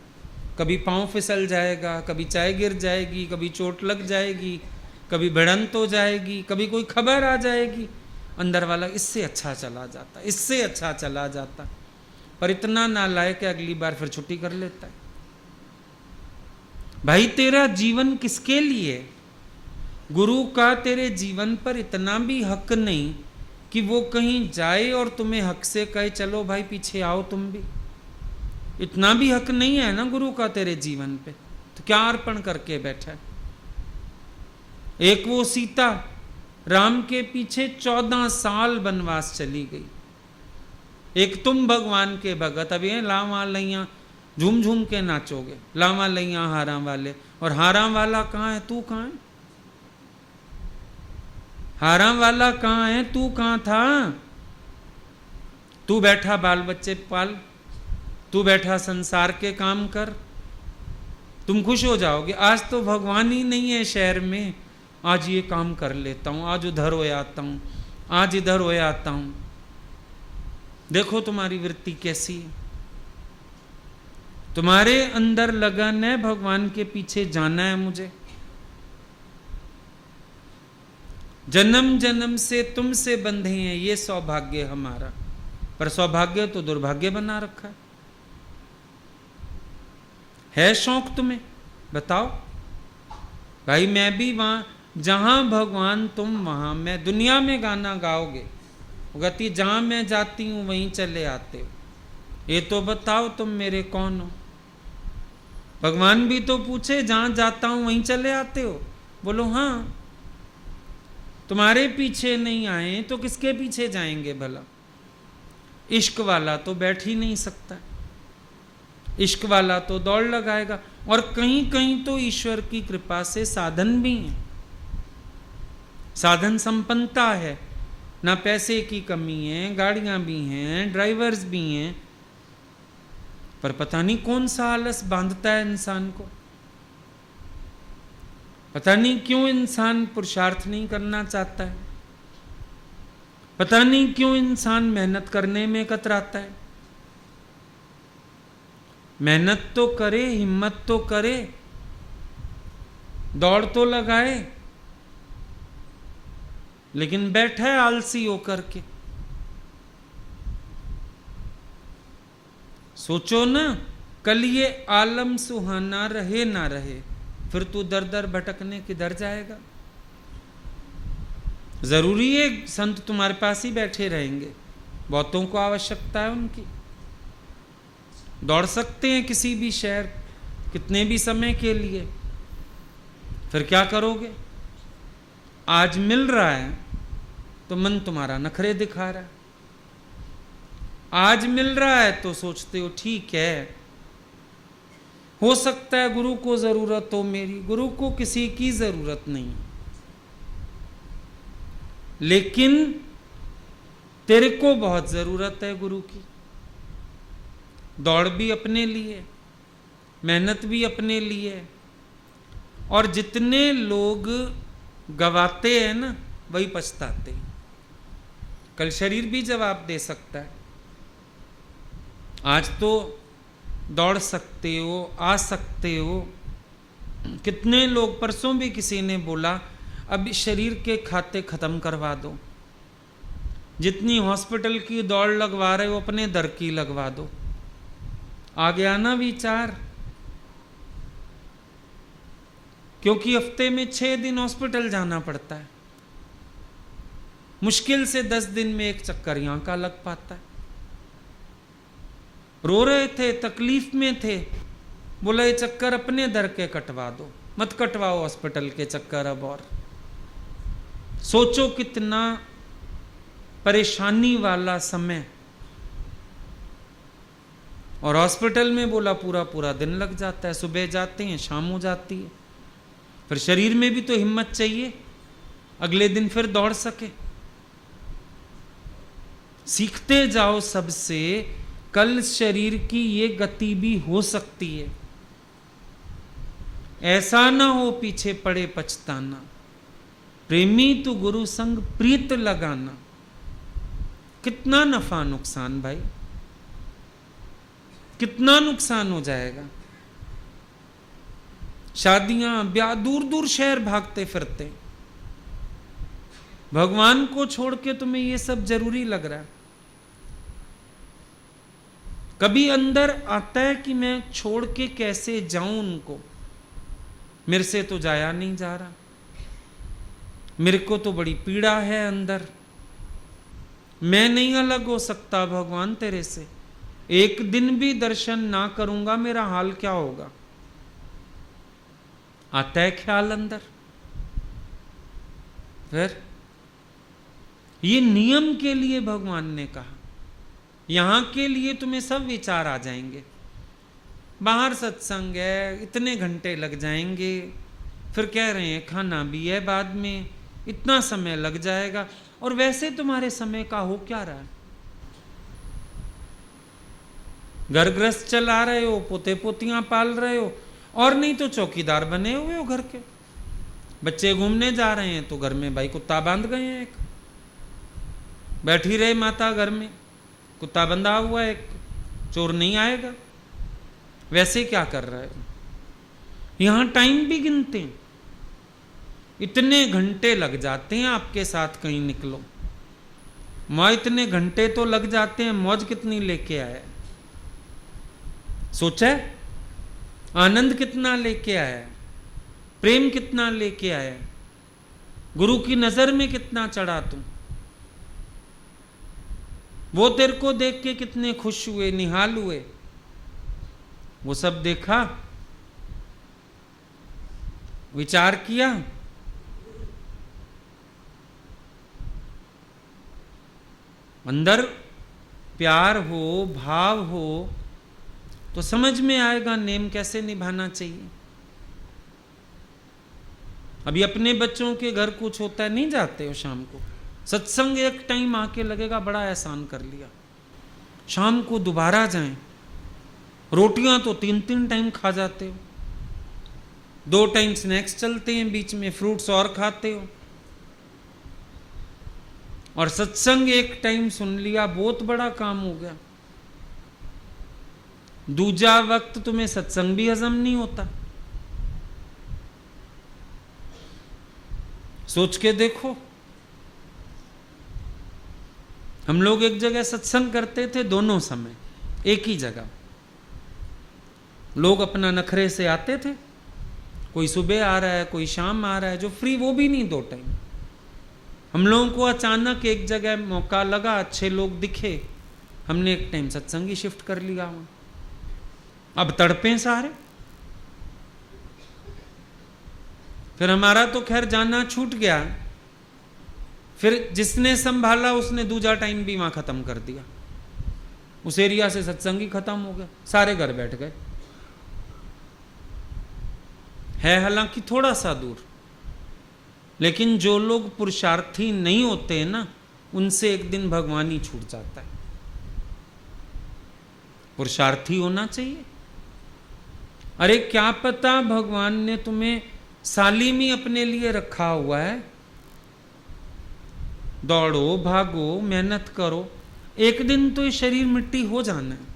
कभी पाँव फिसल जाएगा, कभी चाय गिर जाएगी, कभी चोट लग जाएगी, कभी भिड़ंत हो जाएगी, कभी कोई खबर आ जाएगी। अंदर वाला इससे अच्छा चला जाता, इससे अच्छा चला जाता, पर इतना नालायक है अगली बार फिर छुट्टी कर लेता है। भाई तेरा जीवन किसके लिए? गुरु का तेरे जीवन पर इतना भी हक नहीं कि वो कहीं जाए और तुम्हें हक से कहे चलो भाई पीछे आओ तुम भी। इतना भी हक नहीं है ना गुरु का तेरे जीवन पे, तो क्या अर्पण करके बैठा है? एक वो सीता राम के पीछे 14 साल वनवास चली गई, एक तुम भगवान के भगत। अब ये लावा लैया झूम झूम के नाचोगे, लावा लैया हारा वाले, और हारा वाला कहाँ है, तू कहाँ है? हारा वाला कहाँ है, तू कहाँ था? तू बैठा बाल बच्चे पाल, तू बैठा संसार के काम कर, तुम खुश हो जाओगे। आज तो भगवान ही नहीं है शहर में, आज ये काम कर लेता हूं, आज उधर हो आता हूं, आज इधर हो आता हूं। देखो तुम्हारी वृत्ति कैसी है। तुम्हारे अंदर लगन है भगवान के पीछे जाना है मुझे। जन्म जन्म से तुमसे बंधे हैं, ये सौभाग्य हमारा, पर सौभाग्य तो दुर्भाग्य बना रखा है शौक तुम्हें? बताओ भाई, मैं भी वहां, जहां भगवान तुम वहां मैं। दुनिया में गाना गाओगे, गति जहां मैं जाती हूं वहीं चले आते हो। ये तो बताओ तुम मेरे कौन हो? भगवान भी तो पूछे, जहां जाता हूं वहीं चले आते हो? बोलो हाँ। तुम्हारे पीछे नहीं आए तो किसके पीछे जाएंगे भला? इश्क वाला तो बैठ ही नहीं सकता, इश्क वाला तो दौड़ लगाएगा। और कहीं कहीं तो ईश्वर की कृपा से साधन भी हैं, साधन संपन्नता है, ना पैसे की कमी है, गाड़ियां भी हैं, ड्राइवर्स भी हैं, पर पता नहीं कौन सा आलस बांधता है इंसान को। पता नहीं क्यों इंसान पुरुषार्थ नहीं करना चाहता है, पता नहीं क्यों इंसान मेहनत करने में कतराता है। मेहनत तो करे, हिम्मत तो करे, दौड़ तो लगाए, लेकिन बैठा है आलसी होकर के। सोचो ना, कल ये आलम सुहाना रहे ना रहे, फिर तू दर दर भटकने किधर जाएगा? जरूरी है संत तुम्हारे पास ही बैठे रहेंगे? बहुतों को आवश्यकता है उनकी। दौड़ सकते हैं किसी भी शहर कितने भी समय के लिए, फिर क्या करोगे? आज मिल रहा है तो मन तुम्हारा नखरे दिखा रहा है, आज मिल रहा है तो सोचते हो ठीक है, हो सकता है गुरु को जरूरत हो मेरी। गुरु को किसी की जरूरत नहीं, लेकिन तेरे को बहुत जरूरत है गुरु की। दौड़ भी अपने लिए, मेहनत भी अपने लिए, और जितने लोग गवाते हैं ना वही पछताते हैं। कल शरीर भी जवाब दे सकता है। आज तो दौड़ सकते हो, आ सकते हो। कितने लोग, परसों भी किसी ने बोला अब शरीर के खाते खत्म करवा दो, जितनी हॉस्पिटल की दौड़ लगवा रहे हो अपने दर की लगवा दो। आ गया ना विचार? क्योंकि हफ्ते में 6 दिन हॉस्पिटल जाना पड़ता है, मुश्किल से 10 दिन में एक चक्कर यहां का लग पाता है। रो रहे थे, तकलीफ में थे, बोला ये चक्कर अपने दर के कटवा दो, मत कटवाओ हॉस्पिटल के चक्कर अब। और सोचो कितना परेशानी वाला समय, और हॉस्पिटल में बोला पूरा पूरा दिन लग जाता है। सुबह जाते हैं, शाम हो जाती है। फिर शरीर में भी तो हिम्मत चाहिए, अगले दिन फिर दौड़ सके। सीखते जाओ सबसे, कल शरीर की ये गति भी हो सकती है। ऐसा ना हो पीछे पड़े पछताना। प्रेमी तू गुरु संग प्रीत लगाना। कितना नफा नुकसान भाई, कितना नुकसान हो जाएगा। शादियां ब्याह, दूर दूर शहर भागते फिरते, भगवान को छोड़ के तुम्हें ये सब जरूरी लग रहा है। कभी अंदर आता है कि मैं छोड़ के कैसे जाऊं उनको, मेरे से तो जाया नहीं जा रहा, मेरे को तो बड़ी पीड़ा है अंदर, मैं नहीं अलग हो सकता भगवान तेरे से। एक दिन भी दर्शन ना करूंगा मेरा हाल क्या होगा? आता है ख्याल अंदर। फिर ये नियम के लिए भगवान ने कहा, यहां के लिए तुम्हें सब विचार आ जाएंगे। बाहर सत्संग है, इतने घंटे लग जाएंगे, फिर कह रहे हैं खाना भी है बाद में, इतना समय लग जाएगा। और वैसे तुम्हारे समय का हो क्या रहा है? घर गृहस्थ चला रहे हो, पोते पोतियां पाल रहे हो, और नहीं तो चौकीदार बने हुए हो घर के। बच्चे घूमने जा रहे हैं तो घर में भाई कुत्ता बांध गए हैं, एक बैठी रहे माता घर में, कुत्ता बंधा हुआ है, एक चोर नहीं आएगा। वैसे क्या कर रहे हो? यहां टाइम भी गिनते हैं, इतने घंटे लग जाते हैं आपके साथ कहीं निकलो। माँ इतने घंटे तो लग जाते हैं, मौज कितनी लेके आया, सोचा है? आनंद कितना लेके आया, प्रेम कितना लेके आया, गुरु की नजर में कितना चढ़ा तुम। वो तेरे को देख के कितने खुश हुए, निहाल हुए, वो सब देखा, विचार किया। अंदर प्यार हो, भाव हो, तो समझ में आएगा नेम कैसे निभाना चाहिए। अभी अपने बच्चों के घर कुछ होता है, नहीं जाते हो शाम को सत्संग, एक टाइम आके लगेगा बड़ा एहसान कर लिया। शाम को दोबारा जाएं, रोटियां तो 3-3 टाइम खा जाते हो, 2 टाइम स्नैक्स चलते हैं, बीच में फ्रूट्स और खाते हो, और सत्संग एक टाइम सुन लिया, बहुत बड़ा काम हो गया। दूजा वक्त तुम्हें सत्संग भी हजम नहीं होता। सोच के देखो, हम लोग एक जगह सत्संग करते थे, दोनों समय एक ही जगह। लोग अपना नखरे से आते थे, कोई सुबह आ रहा है, कोई शाम आ रहा है, जो फ्री वो भी नहीं 2 टाइम। हम लोगों को अचानक एक जगह मौका लगा, अच्छे लोग दिखे, हमने एक टाइम सत्संग ही शिफ्ट कर लिया वहां। अब तड़पे सारे, फिर हमारा तो खैर जाना छूट गया, फिर जिसने संभाला उसने दूजा टाइम भी वहां खत्म कर दिया, उस एरिया से सत्संग ही खत्म हो गया, सारे घर बैठ गए। है हालांकि थोड़ा सा दूर, लेकिन जो लोग पुरुषार्थी नहीं होते हैं ना, उनसे एक दिन भगवान ही छूट जाता है। पुरुषार्थी होना चाहिए। अरे क्या पता भगवान ने तुम्हें सालिमी अपने लिए रखा हुआ है, दौड़ो भागो मेहनत करो, एक दिन तो ये शरीर मिट्टी हो जाना है।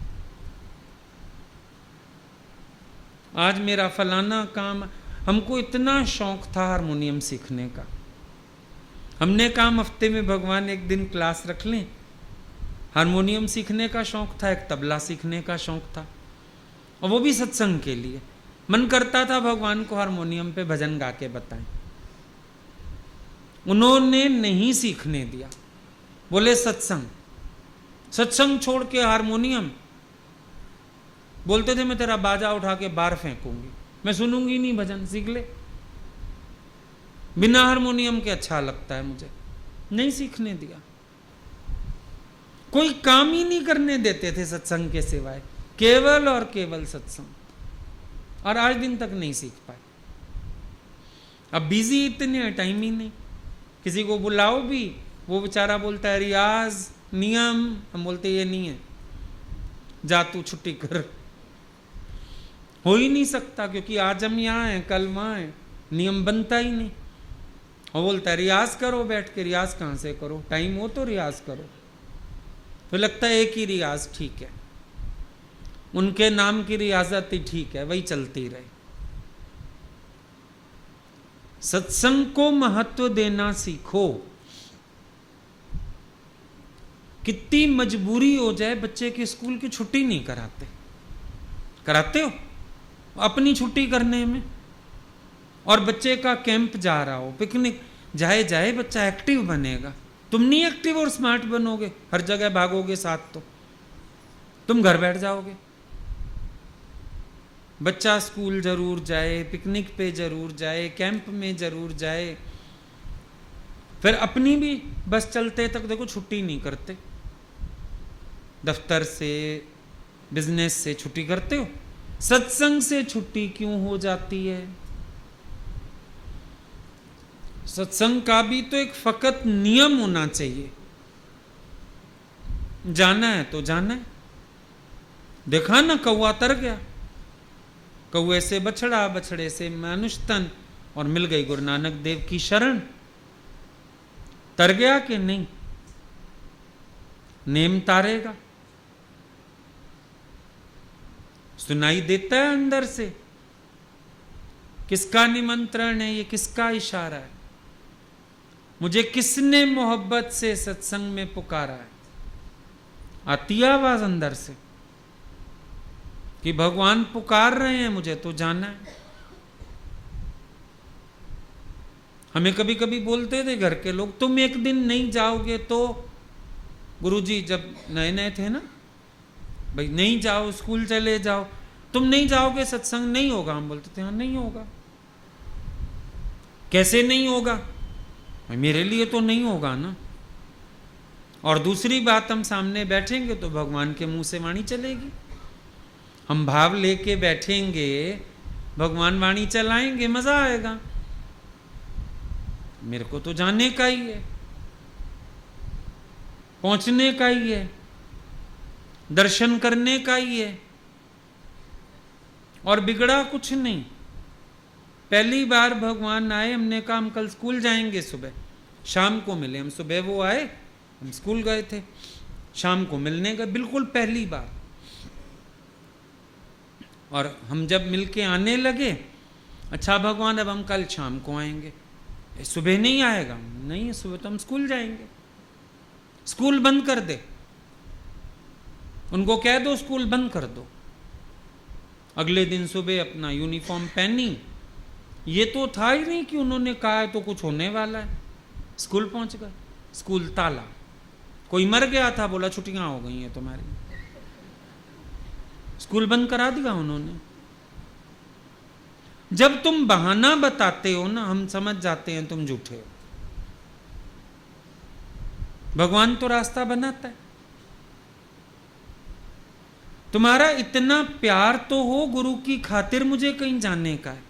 आज मेरा फलाना काम, हमको इतना शौक था हारमोनियम सीखने का, हमने कहा हफ्ते में भगवान एक दिन क्लास रख लें। हारमोनियम सीखने का शौक था, एक तबला सीखने का शौक था, और वो भी सत्संग के लिए। मन करता था भगवान को हारमोनियम पे भजन गा के बताएं, उन्होंने नहीं सीखने दिया। बोले सत्संग, सत्संग छोड़ के हारमोनियम। बोलते थे मैं तेरा बाजा उठा के बाहर फेंकूंगी, मैं सुनूंगी नहीं भजन, सीख ले। बिना हारमोनियम के अच्छा लगता है मुझे, नहीं सीखने दिया। कोई काम ही नहीं करने देते थे सत्संग के सिवाय, केवल और केवल सत्संग, और आज दिन तक नहीं सीख पाए। अब बिजी इतने, टाइम ही नहीं। किसी को बुलाओ भी, वो बेचारा बोलता है रियाज नियम, हम बोलते ये नहीं है, जा तू छुट्टी कर। हो ही नहीं सकता, क्योंकि आज हम यहाँ हैं, कल वहाँ हैं, नियम बनता ही नहीं। और बोलता है रियाज करो बैठ के, रियाज कहाँ से करो, टाइम हो तो रियाज करो। तो लगता है एक ही रियाज ठीक है, उनके नाम की रियाजत ही ठीक है, वही चलती रहे। सत्संग को महत्व देना सीखो। कितनी मजबूरी हो जाए, बच्चे की स्कूल की छुट्टी नहीं कराते, कराते हो अपनी छुट्टी करने में, और बच्चे का कैंप जा रहा हो, पिकनिक जाए जाए, बच्चा एक्टिव बनेगा। तुम नहीं एक्टिव और स्मार्ट बनोगे, हर जगह भागोगे साथ, तो तुम घर बैठ जाओगे। बच्चा स्कूल जरूर जाए, पिकनिक पे जरूर जाए, कैंप में जरूर जाए। फिर अपनी भी बस चलते तक देखो छुट्टी नहीं करते, दफ्तर से बिजनेस से छुट्टी करते हो, सत्संग से छुट्टी क्यों हो जाती है? सत्संग का भी तो एक फकत नियम होना चाहिए। जाना है तो जाना है। देखा ना, कौवा तर गया, कौवे से बछड़ा, बछड़े से मनुष्य तन, और मिल गई गुरु नानक देव की शरण। तर गया कि नहीं? नेम तारेगा, सुनाई देता है अंदर से, किसका निमंत्रण है, ये किसका इशारा है, मुझे किसने मोहब्बत से सत्संग में पुकारा है। आती है आवाज अंदर से कि भगवान पुकार रहे हैं, मुझे तो जाना है। हमें कभी कभी बोलते थे घर के लोग, तुम एक दिन नहीं जाओगे तो, गुरुजी जब नए नए थे ना, भाई नहीं जाओ, स्कूल चले जाओ, तुम नहीं जाओगे सत्संग नहीं होगा। हम बोलते थे हाँ नहीं होगा। कैसे नहीं होगा? मेरे लिए तो नहीं होगा ना। और दूसरी बात, हम सामने बैठेंगे तो भगवान के मुंह से वाणी चलेगी। हम भाव लेके बैठेंगे, भगवान वाणी चलाएंगे, मजा आएगा। मेरे को तो जाने का ही है, पहुंचने का ही है, दर्शन करने का ही है, और बिगड़ा कुछ नहीं। पहली बार भगवान आए, हमने कहा हम कल स्कूल जाएंगे, सुबह शाम को मिले। हम सुबह वो आए, हम स्कूल गए थे, शाम को मिलने गए, बिल्कुल पहली बार। और हम जब मिलके आने लगे, अच्छा भगवान अब हम कल शाम को आएंगे, सुबह नहीं आएगा? नहीं, सुबह तो हम स्कूल जाएंगे। स्कूल बंद कर दे, उनको कह दो स्कूल बंद कर दो। अगले दिन सुबह अपना यूनिफॉर्म पहनी। ये तो था ही नहीं कि उन्होंने कहा है तो कुछ होने वाला है। स्कूल पहुंच गए, स्कूल ताला, कोई मर गया था, बोला छुट्टियां हो गई हैं तुम्हारी, स्कूल बंद करा दिया उन्होंने। जब तुम बहाना बताते हो ना, हम समझ जाते हैं तुम झूठे हो। भगवान तो रास्ता बनाता है। तुम्हारा इतना प्यार तो हो गुरु की खातिर मुझे कहीं जाने का है।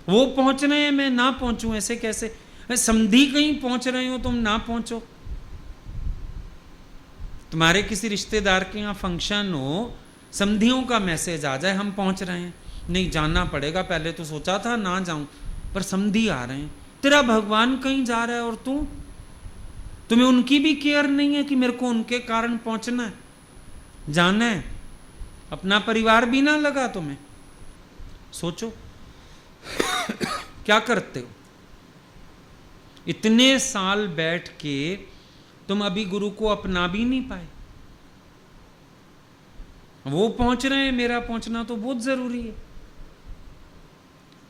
वो पहुंच रहे हैं, मैं ना पहुंचूं, ऐसे कैसे? समधी कहीं पहुंच रहे हो, तुम ना पहुंचो। तुम्हारे किसी रिश्तेदार के यहाँ फंक्शन हो, समधियों का मैसेज आ जाए हम पहुंच रहे हैं, नहीं जाना पड़ेगा, पहले तो सोचा था ना जाऊं, पर समधी आ रहे हैं। तेरा भगवान कहीं जा रहा है और तुम्हें उनकी भी केयर नहीं है कि मेरे को उनके कारण पहुंचना है, जाना है। अपना परिवार भी ना लगा तुम्हें। सोचो क्या करते हो। इतने साल बैठ के तुम अभी गुरु को अपना भी नहीं पाए। वो पहुंच रहे हैं, मेरा पहुंचना तो बहुत जरूरी है।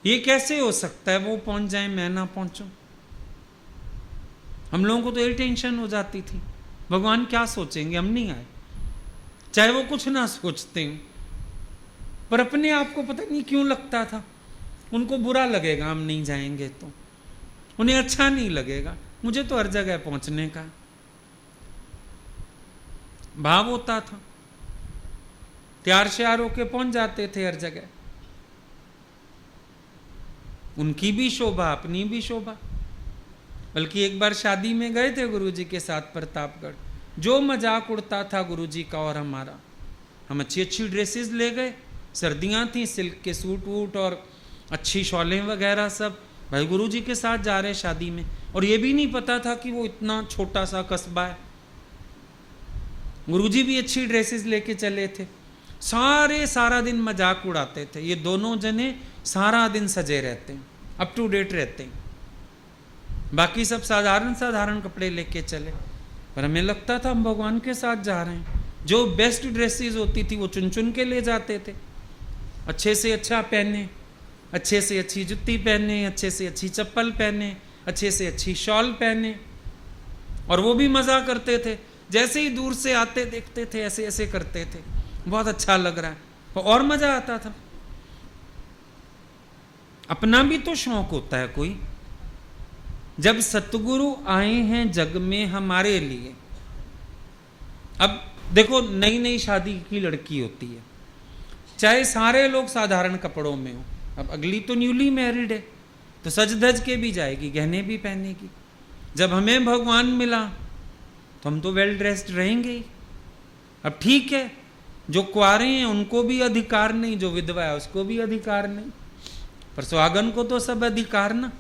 ये कैसे हो सकता है वो पहुंच जाए, मैं ना पहुंचूं? हम लोगों को तो ये टेंशन हो जाती थी, भगवान क्या सोचेंगे हम नहीं आए। चाहे वो कुछ ना सोचते हैं, पर अपने आप को पता नहीं क्यों लगता था उनको बुरा लगेगा हम नहीं जाएंगे तो, उन्हें अच्छा नहीं लगेगा। मुझे तो हर जगह पहुंचने का भाव होता था, तैयार श्यार होके पहुंच जाते थे हर जगह। उनकी भी शोभा, अपनी भी शोभा। बल्कि एक बार शादी में गए थे गुरुजी के साथ प्रतापगढ़, जो मजाक उड़ता था गुरुजी का और हमारा। हम अच्छी अच्छी ड्रेसेस ले गए, सर्दियां थी, सिल्क के सूट वूट और अच्छी शॉलें वगैरह सब। भाई गुरुजी के साथ जा रहे शादी में, और ये भी नहीं पता था कि वो इतना छोटा सा कस्बा है। गुरुजी भी अच्छी ड्रेसेस लेके चले थे, सारा दिन मजाक उड़ाते थे। ये दोनों जने सारा दिन सजे रहते हैं, अप टू डेट रहते हैं। बाकी सब साधारण कपड़े लेके चले, पर हमें लगता था हम भगवान के साथ जा रहे हैं। जो बेस्ट ड्रेसेस होती थी वो चुन चुन के ले जाते थे। अच्छे से अच्छा पहने, अच्छे से अच्छी जुत्ती पहने, अच्छे से अच्छी चप्पल पहने, अच्छे से अच्छी शॉल पहने, और वो भी मज़ा करते थे। जैसे ही दूर से आते देखते थे ऐसे ऐसे करते थे, बहुत अच्छा लग रहा है, और मज़ा आता था। अपना भी तो शौक होता है कोई। जब सतगुरु आए हैं जग में हमारे लिए, अब देखो नई नई शादी की लड़की होती है, चाहे सारे लोग साधारण कपड़ों में हो। अब अगली तो न्यूली मैरिड है, तो सज धज के भी जाएगी, गहने भी पहनेगी। जब हमें भगवान मिला तो हम तो वेल ड्रेस्ड रहेंगे ही। अब ठीक है, जो कुंवारे हैं उनको भी अधिकार नहीं, जो विधवा है उसको भी अधिकार नहीं, पर सुहागन को तो सब अधिकार ना।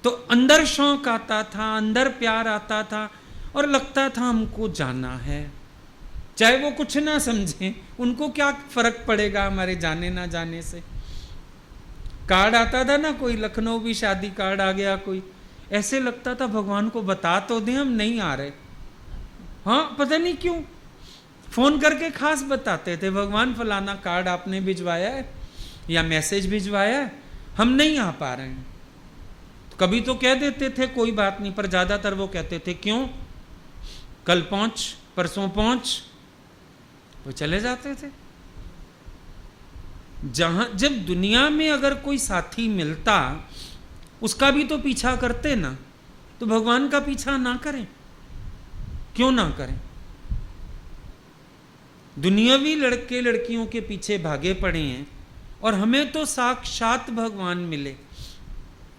तो अंदर शौक आता था, अंदर प्यार आता था, और लगता था हमको जाना है। चाहे वो कुछ ना समझें, उनको क्या फर्क पड़ेगा हमारे जाने ना जाने से। कार्ड आता था ना, कोई लखनऊ भी शादी कार्ड आ गया, कोई ऐसे लगता था भगवान को बता तो दें हम नहीं आ रहे। हाँ, पता नहीं क्यों फोन करके खास बताते थे, भगवान फलाना कार्ड आपने भिजवाया है या मैसेज भिजवाया है, हम नहीं आ पा रहे हैं। तो कभी तो कह देते थे कोई बात नहीं, पर ज्यादातर वो कहते थे क्यों, कल पहुंच, परसों पहुंच, वो चले जाते थे। जब दुनिया में अगर कोई साथी मिलता, उसका भी तो पीछा करते ना, तो भगवान का पीछा ना करें, क्यों ना करें। दुनियावी लड़के लड़कियों के पीछे भागे पड़े हैं, और हमें तो साक्षात भगवान मिले,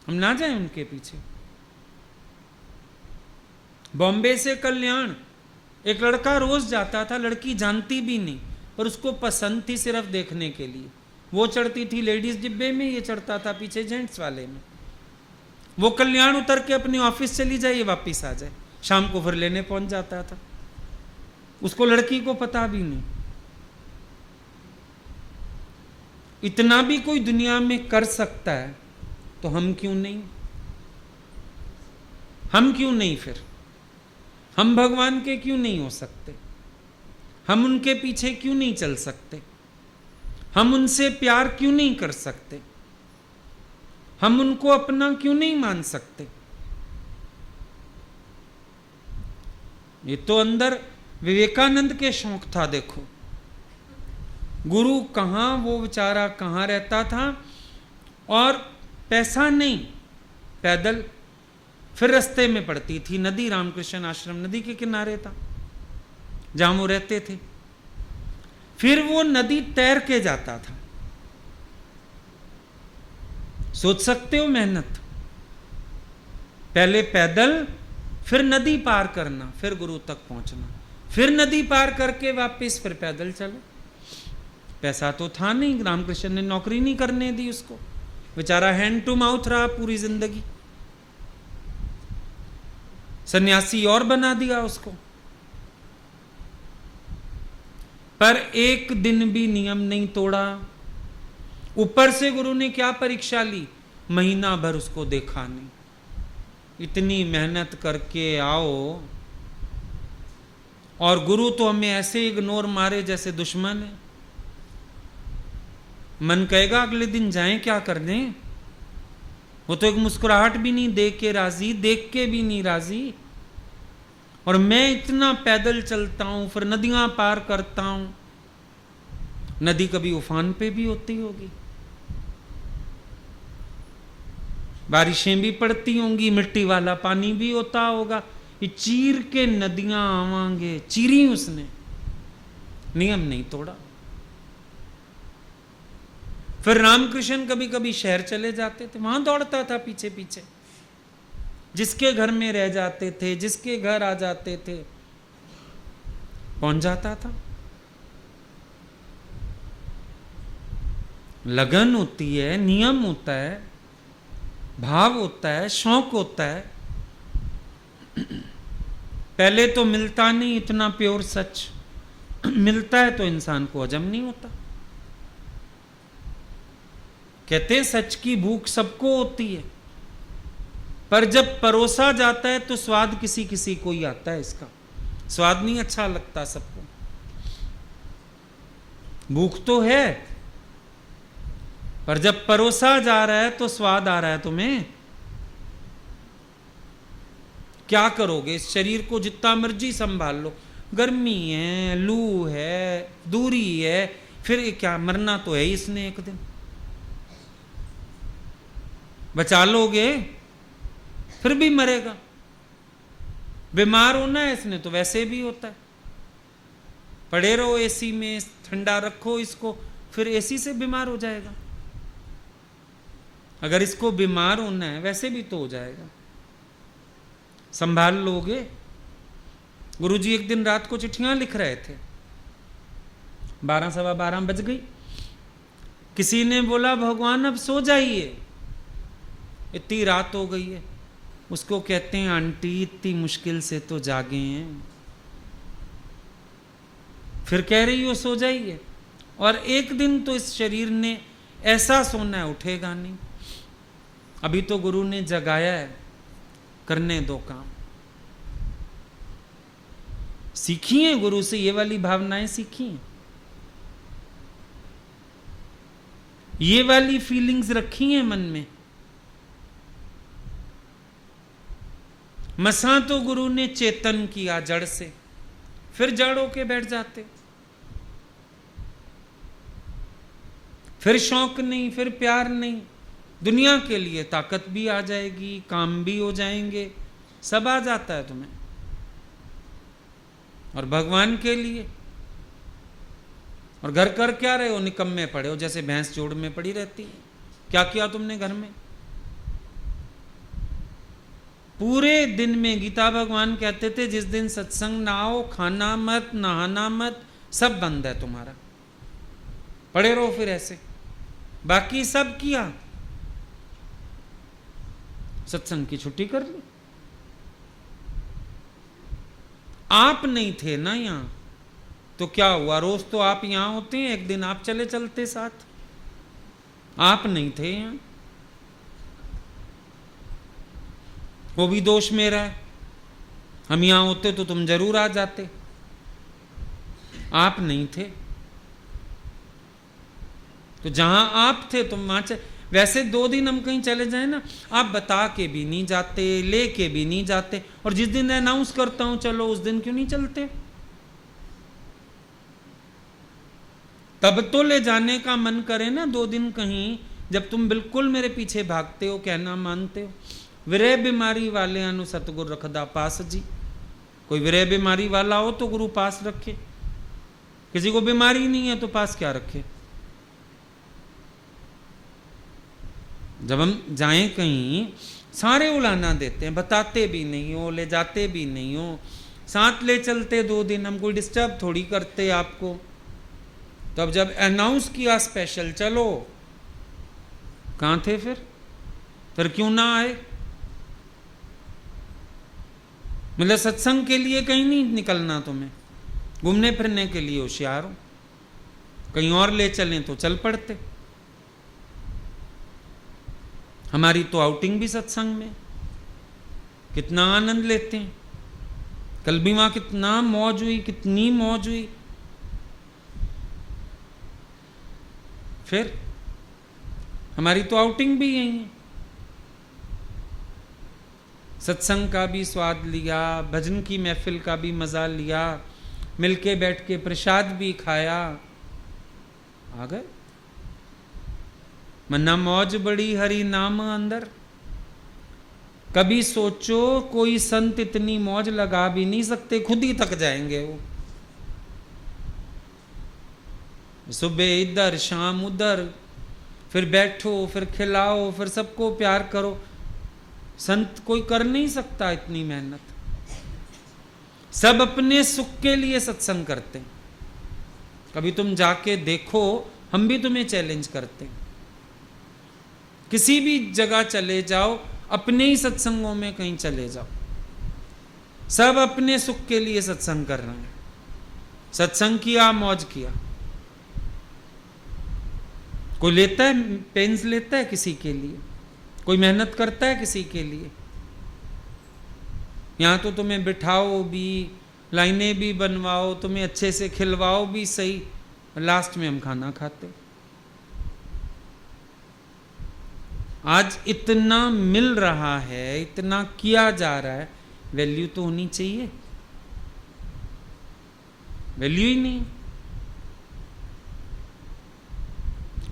हम ना जाएं उनके पीछे। बॉम्बे से कल्याण एक लड़का रोज जाता था, लड़की जानती भी नहीं, पर उसको पसंद थी सिर्फ देखने के लिए। वो चढ़ती थी लेडीज डिब्बे में, ये चढ़ता था पीछे जेंट्स वाले में। वो कल्याण उतर के अपने ऑफिस चली जाए, ये वापिस आ जाए, शाम को फिर लेने पहुंच जाता था, उसको लड़की को पता भी नहीं। इतना भी कोई दुनिया में कर सकता है, तो हम क्यों नहीं, हम क्यों नहीं, फिर हम भगवान के क्यों नहीं हो सकते, हम उनके पीछे क्यों नहीं चल सकते, हम उनसे प्यार क्यों नहीं कर सकते, हम उनको अपना क्यों नहीं मान सकते। ये तो अंदर विवेकानंद के शौक था। देखो गुरु कहाँ, वो बेचारा कहाँ रहता था, और पैसा नहीं, पैदल। फिर रास्ते में पड़ती थी नदी, रामकृष्ण आश्रम नदी के किनारे था जहां वो रहते थे। फिर वो नदी तैर के जाता था। सोच सकते हो मेहनत, पहले पैदल, फिर नदी पार करना, फिर गुरु तक पहुंचना, फिर नदी पार करके वापस फिर पैदल चलो। पैसा तो था नहीं, रामकृष्ण ने नौकरी नहीं करने दी उसको, बेचारा हैंड टू माउथ रहा पूरी जिंदगी। सन्यासी और बना दिया उसको, पर एक दिन भी नियम नहीं तोड़ा। ऊपर से गुरु ने क्या परीक्षा ली, महीना भर उसको देखा नहीं। इतनी मेहनत करके आओ, और गुरु तो हमें ऐसे इग्नोर मारे जैसे दुश्मन है। मन कहेगा अगले दिन जाएं क्या करने, वो तो एक मुस्कुराहट भी नहीं दे के राजी, देख के भी नहीं राजी। और मैं इतना पैदल चलता हूं, फिर नदियां पार करता हूं। नदी कभी उफान पे भी होती होगी, बारिशें भी पड़ती होंगी, मिट्टी वाला पानी भी होता होगा। ये चीर के नदियां आवांगे, चीरी उसने, नियम नहीं तोड़ा। फिर रामकृष्ण कभी कभी शहर चले जाते थे, वहां दौड़ता था पीछे पीछे, जिसके घर में रह जाते थे, जिसके घर आ जाते थे, पहुंच जाता था। लगन होती है, नियम होता है, भाव होता है, शौक होता है। पहले तो मिलता नहीं इतना प्योर सच, मिलता है तो इंसान को हजम नहीं होता। कहते हैं सच की भूख सबको होती है, पर जब परोसा जाता है तो स्वाद किसी किसी को ही आता है। इसका स्वाद नहीं अच्छा लगता सबको। भूख तो है, पर जब परोसा जा रहा है तो स्वाद आ रहा है तुम्हें। क्या करोगे, इस शरीर को जितना मर्जी संभाल लो, गर्मी है, लू है, दूरी है, फिर क्या मरना तो है इसने एक दिन। बचा लोगे फिर भी मरेगा। बीमार होना है इसने तो वैसे भी होता है। पड़े रहो एसी में, ठंडा रखो इसको, फिर एसी से बीमार हो जाएगा। अगर इसको बीमार होना है वैसे भी तो हो जाएगा, संभाल लोगे। गुरुजी एक दिन रात को चिट्ठियां लिख रहे थे, 12 सवा 12 बज गई। किसी ने बोला भगवान अब सो जाइए, इतनी रात हो गई है। उसको कहते हैं आंटी इतनी मुश्किल से तो जागे हैं, फिर कह रही हो सो जाइए। और एक दिन तो इस शरीर ने ऐसा सोना है उठेगा नहीं। अभी तो गुरु ने जगाया है, करने दो काम। सीखी है गुरु से, ये वाली भावनाएं सीखी हैं, ये वाली फीलिंग्स रखी हैं मन में। मसा तो गुरु ने चेतन किया जड़ से, फिर जड़ होके बैठ जाते। फिर शौक नहीं, फिर प्यार नहीं। दुनिया के लिए ताकत भी आ जाएगी, काम भी हो जाएंगे, सब आ जाता है तुम्हें। और भगवान के लिए, और घर कर क्या रहे हो, निकम्मे पड़े हो, जैसे भैंस जोड़ में पड़ी रहती है। क्या किया तुमने घर में? पूरे दिन में गीता भगवान कहते थे जिस दिन सत्संग ना हो, खाना मत, नहाना मत, सब बंद है तुम्हारा, पड़े रहो फिर ऐसे। बाकी सब किया, सत्संग की छुट्टी कर ली। आप नहीं थे ना यहां, तो क्या हुआ? रोज तो आप यहां होते हैं, एक दिन आप चले चलते साथ। आप नहीं थे यहां, वो भी दोष मेरा है। हम यहां होते तो तुम जरूर आ जाते, आप नहीं थे। तो जहां आप थे तुम वहां वैसे 2 दिन हम कहीं चले जाए ना, आप बता के भी नहीं जाते, लेके भी नहीं जाते। और जिस दिन अनाउंस करता हूं चलो, उस दिन क्यों नहीं चलते? तब तो ले जाने का मन करे ना 2 दिन कहीं, जब तुम बिल्कुल मेरे पीछे भागते हो, कहना मानते हो। विरह बीमारी वाले अनु सतगुरु रखदा पास जी। कोई विरह बीमारी वाला हो तो गुरु पास रखे, किसी को बीमारी नहीं है तो पास क्या रखे। जब हम जाएं कहीं, सारे उलाना देते हैं, बताते भी नहीं हो, ले जाते भी नहीं हो, साथ ले चलते 2 दिन, हम कोई डिस्टर्ब थोड़ी करते आपको। तो अब जब अनाउंस किया स्पेशल चलो, कहाँ थे फिर क्यों ना आए? मतलब सत्संग के लिए कहीं नहीं निकलना तुम्हें, घूमने फिरने के लिए होशियार हो, कहीं और ले चलें तो चल पड़ते। हमारी तो आउटिंग भी सत्संग में, कितना आनंद लेते हैं। कल भी वहां कितना मौज हुई, कितनी मौज हुई। फिर हमारी तो आउटिंग भी यही है। सत्संग का भी स्वाद लिया, भजन की महफिल का भी मजा लिया, मिलके बैठ के प्रसाद भी खाया, आ गए। मन्ना मौज बड़ी हरि नाम अंदर। कभी सोचो कोई संत इतनी मौज लगा भी नहीं सकते, खुद ही थक जाएंगे वो। सुबह इधर शाम उधर, फिर बैठो, फिर खिलाओ, फिर सबको प्यार करो। संत कोई कर नहीं सकता इतनी मेहनत। सब अपने सुख के लिए सत्संग करते हैं। कभी तुम जाके देखो, हम भी तुम्हें चैलेंज करते हैं। किसी भी जगह चले जाओ, अपने ही सत्संगों में कहीं चले जाओ, सब अपने सुख के लिए सत्संग कर रहे हैं। सत्संग किया, मौज किया। कोई लेता है, पेन्स लेता है किसी के लिए, कोई मेहनत करता है किसी के लिए। यहां तो तुम्हें बिठाओ भी, लाइनें भी बनवाओ, तुम्हें अच्छे से खिलवाओ भी सही, लास्ट में हम खाना खाते। आज इतना मिल रहा है, इतना किया जा रहा है, वैल्यू तो होनी चाहिए। वैल्यू ही नहीं,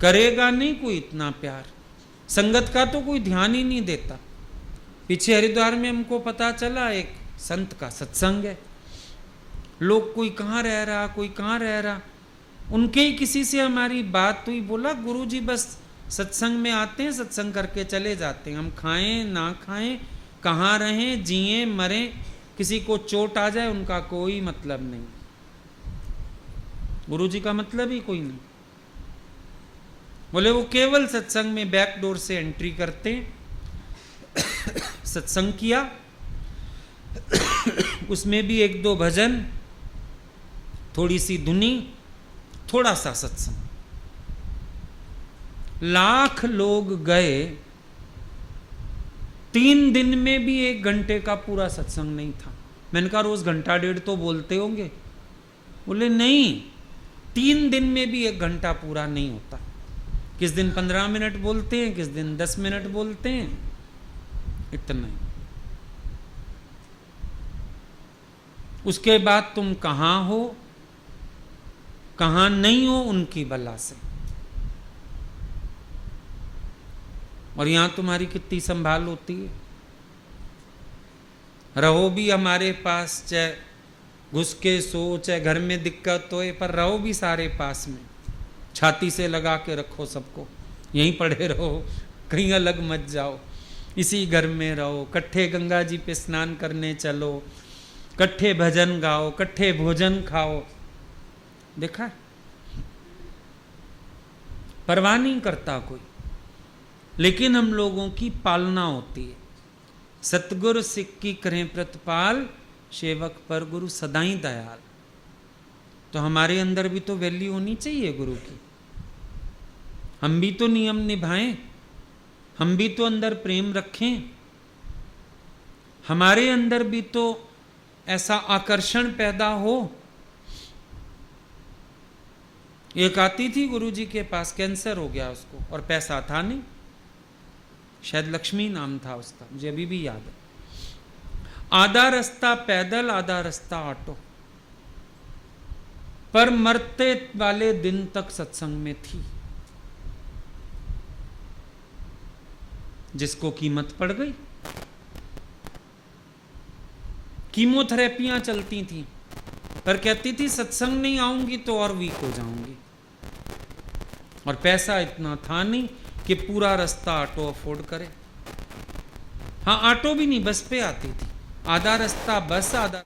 करेगा नहीं कोई इतना प्यार। संगत का तो कोई ध्यान ही नहीं देता। पीछे हरिद्वार में हमको पता चला एक संत का सत्संग है, लोग कोई कहाँ रह रहा, कोई कहाँ रह रहा, उनके ही किसी से हमारी बात हुई, बोला गुरुजी बस सत्संग में आते हैं, सत्संग करके चले जाते हैं, हम खाएं ना खाएं, कहाँ रहें, जिए मरें, किसी को चोट आ जाए उनका कोई मतलब नहीं, गुरुजी का मतलब ही कोई नहीं। बोले वो केवल सत्संग में बैक डोर से एंट्री करते हैं। सत्संग किया, उसमें भी एक दो भजन, थोड़ी सी धुनी, थोड़ा सा सत्संग। लाख लोग गए, 3 दिन में भी 1 घंटे का पूरा सत्संग नहीं था। मैंने कहा रोज घंटा डेढ़ तो बोलते होंगे। बोले नहीं, 3 दिन में भी 1 घंटा पूरा नहीं होता। किस दिन 15 मिनट बोलते हैं, किस दिन 10 मिनट बोलते हैं, इतना ही। उसके बाद तुम कहां हो कहां नहीं हो उनकी बला से, और यहां तुम्हारी कितनी संभाल होती है। रहो भी हमारे पास, चाहे घुस के सो, चाहे घर में दिक्कत होए, पर रहो भी सारे पास में, छाती से लगा के रखो सबको, यहीं पड़े रहो, कहीं अलग मत जाओ, इसी घर में रहो, कट्ठे गंगा जी पे स्नान करने चलो, कट्ठे भजन गाओ, कट्ठे भोजन खाओ। देखा, परवाह नहीं करता कोई, लेकिन हम लोगों की पालना होती है। सतगुरु सिख की करें प्रतिपाल, सेवक पर गुरु सदाई दयाल। तो हमारे अंदर भी तो वैल्यू होनी चाहिए गुरु की, हम भी तो नियम निभाएं, हम भी तो अंदर प्रेम रखें, हमारे अंदर भी तो ऐसा आकर्षण पैदा हो। एक आती थी गुरुजी के पास, कैंसर हो गया उसको, और पैसा था नहीं, शायद लक्ष्मी नाम था उसका, मुझे अभी भी याद है। आधा रास्ता पैदल, आधा रास्ता ऑटो, पर मरते वाले दिन तक सत्संग में थी। जिसको कीमत पड़ गई, कीमोथेरेपियां चलती थी, पर कहती थी सत्संग नहीं आऊंगी तो और वीक हो जाऊंगी, और पैसा इतना था नहीं कि पूरा रास्ता ऑटो अफोर्ड करे। हाँ, ऑटो भी नहीं, बस पे आती थी, आधा रास्ता बस, आधा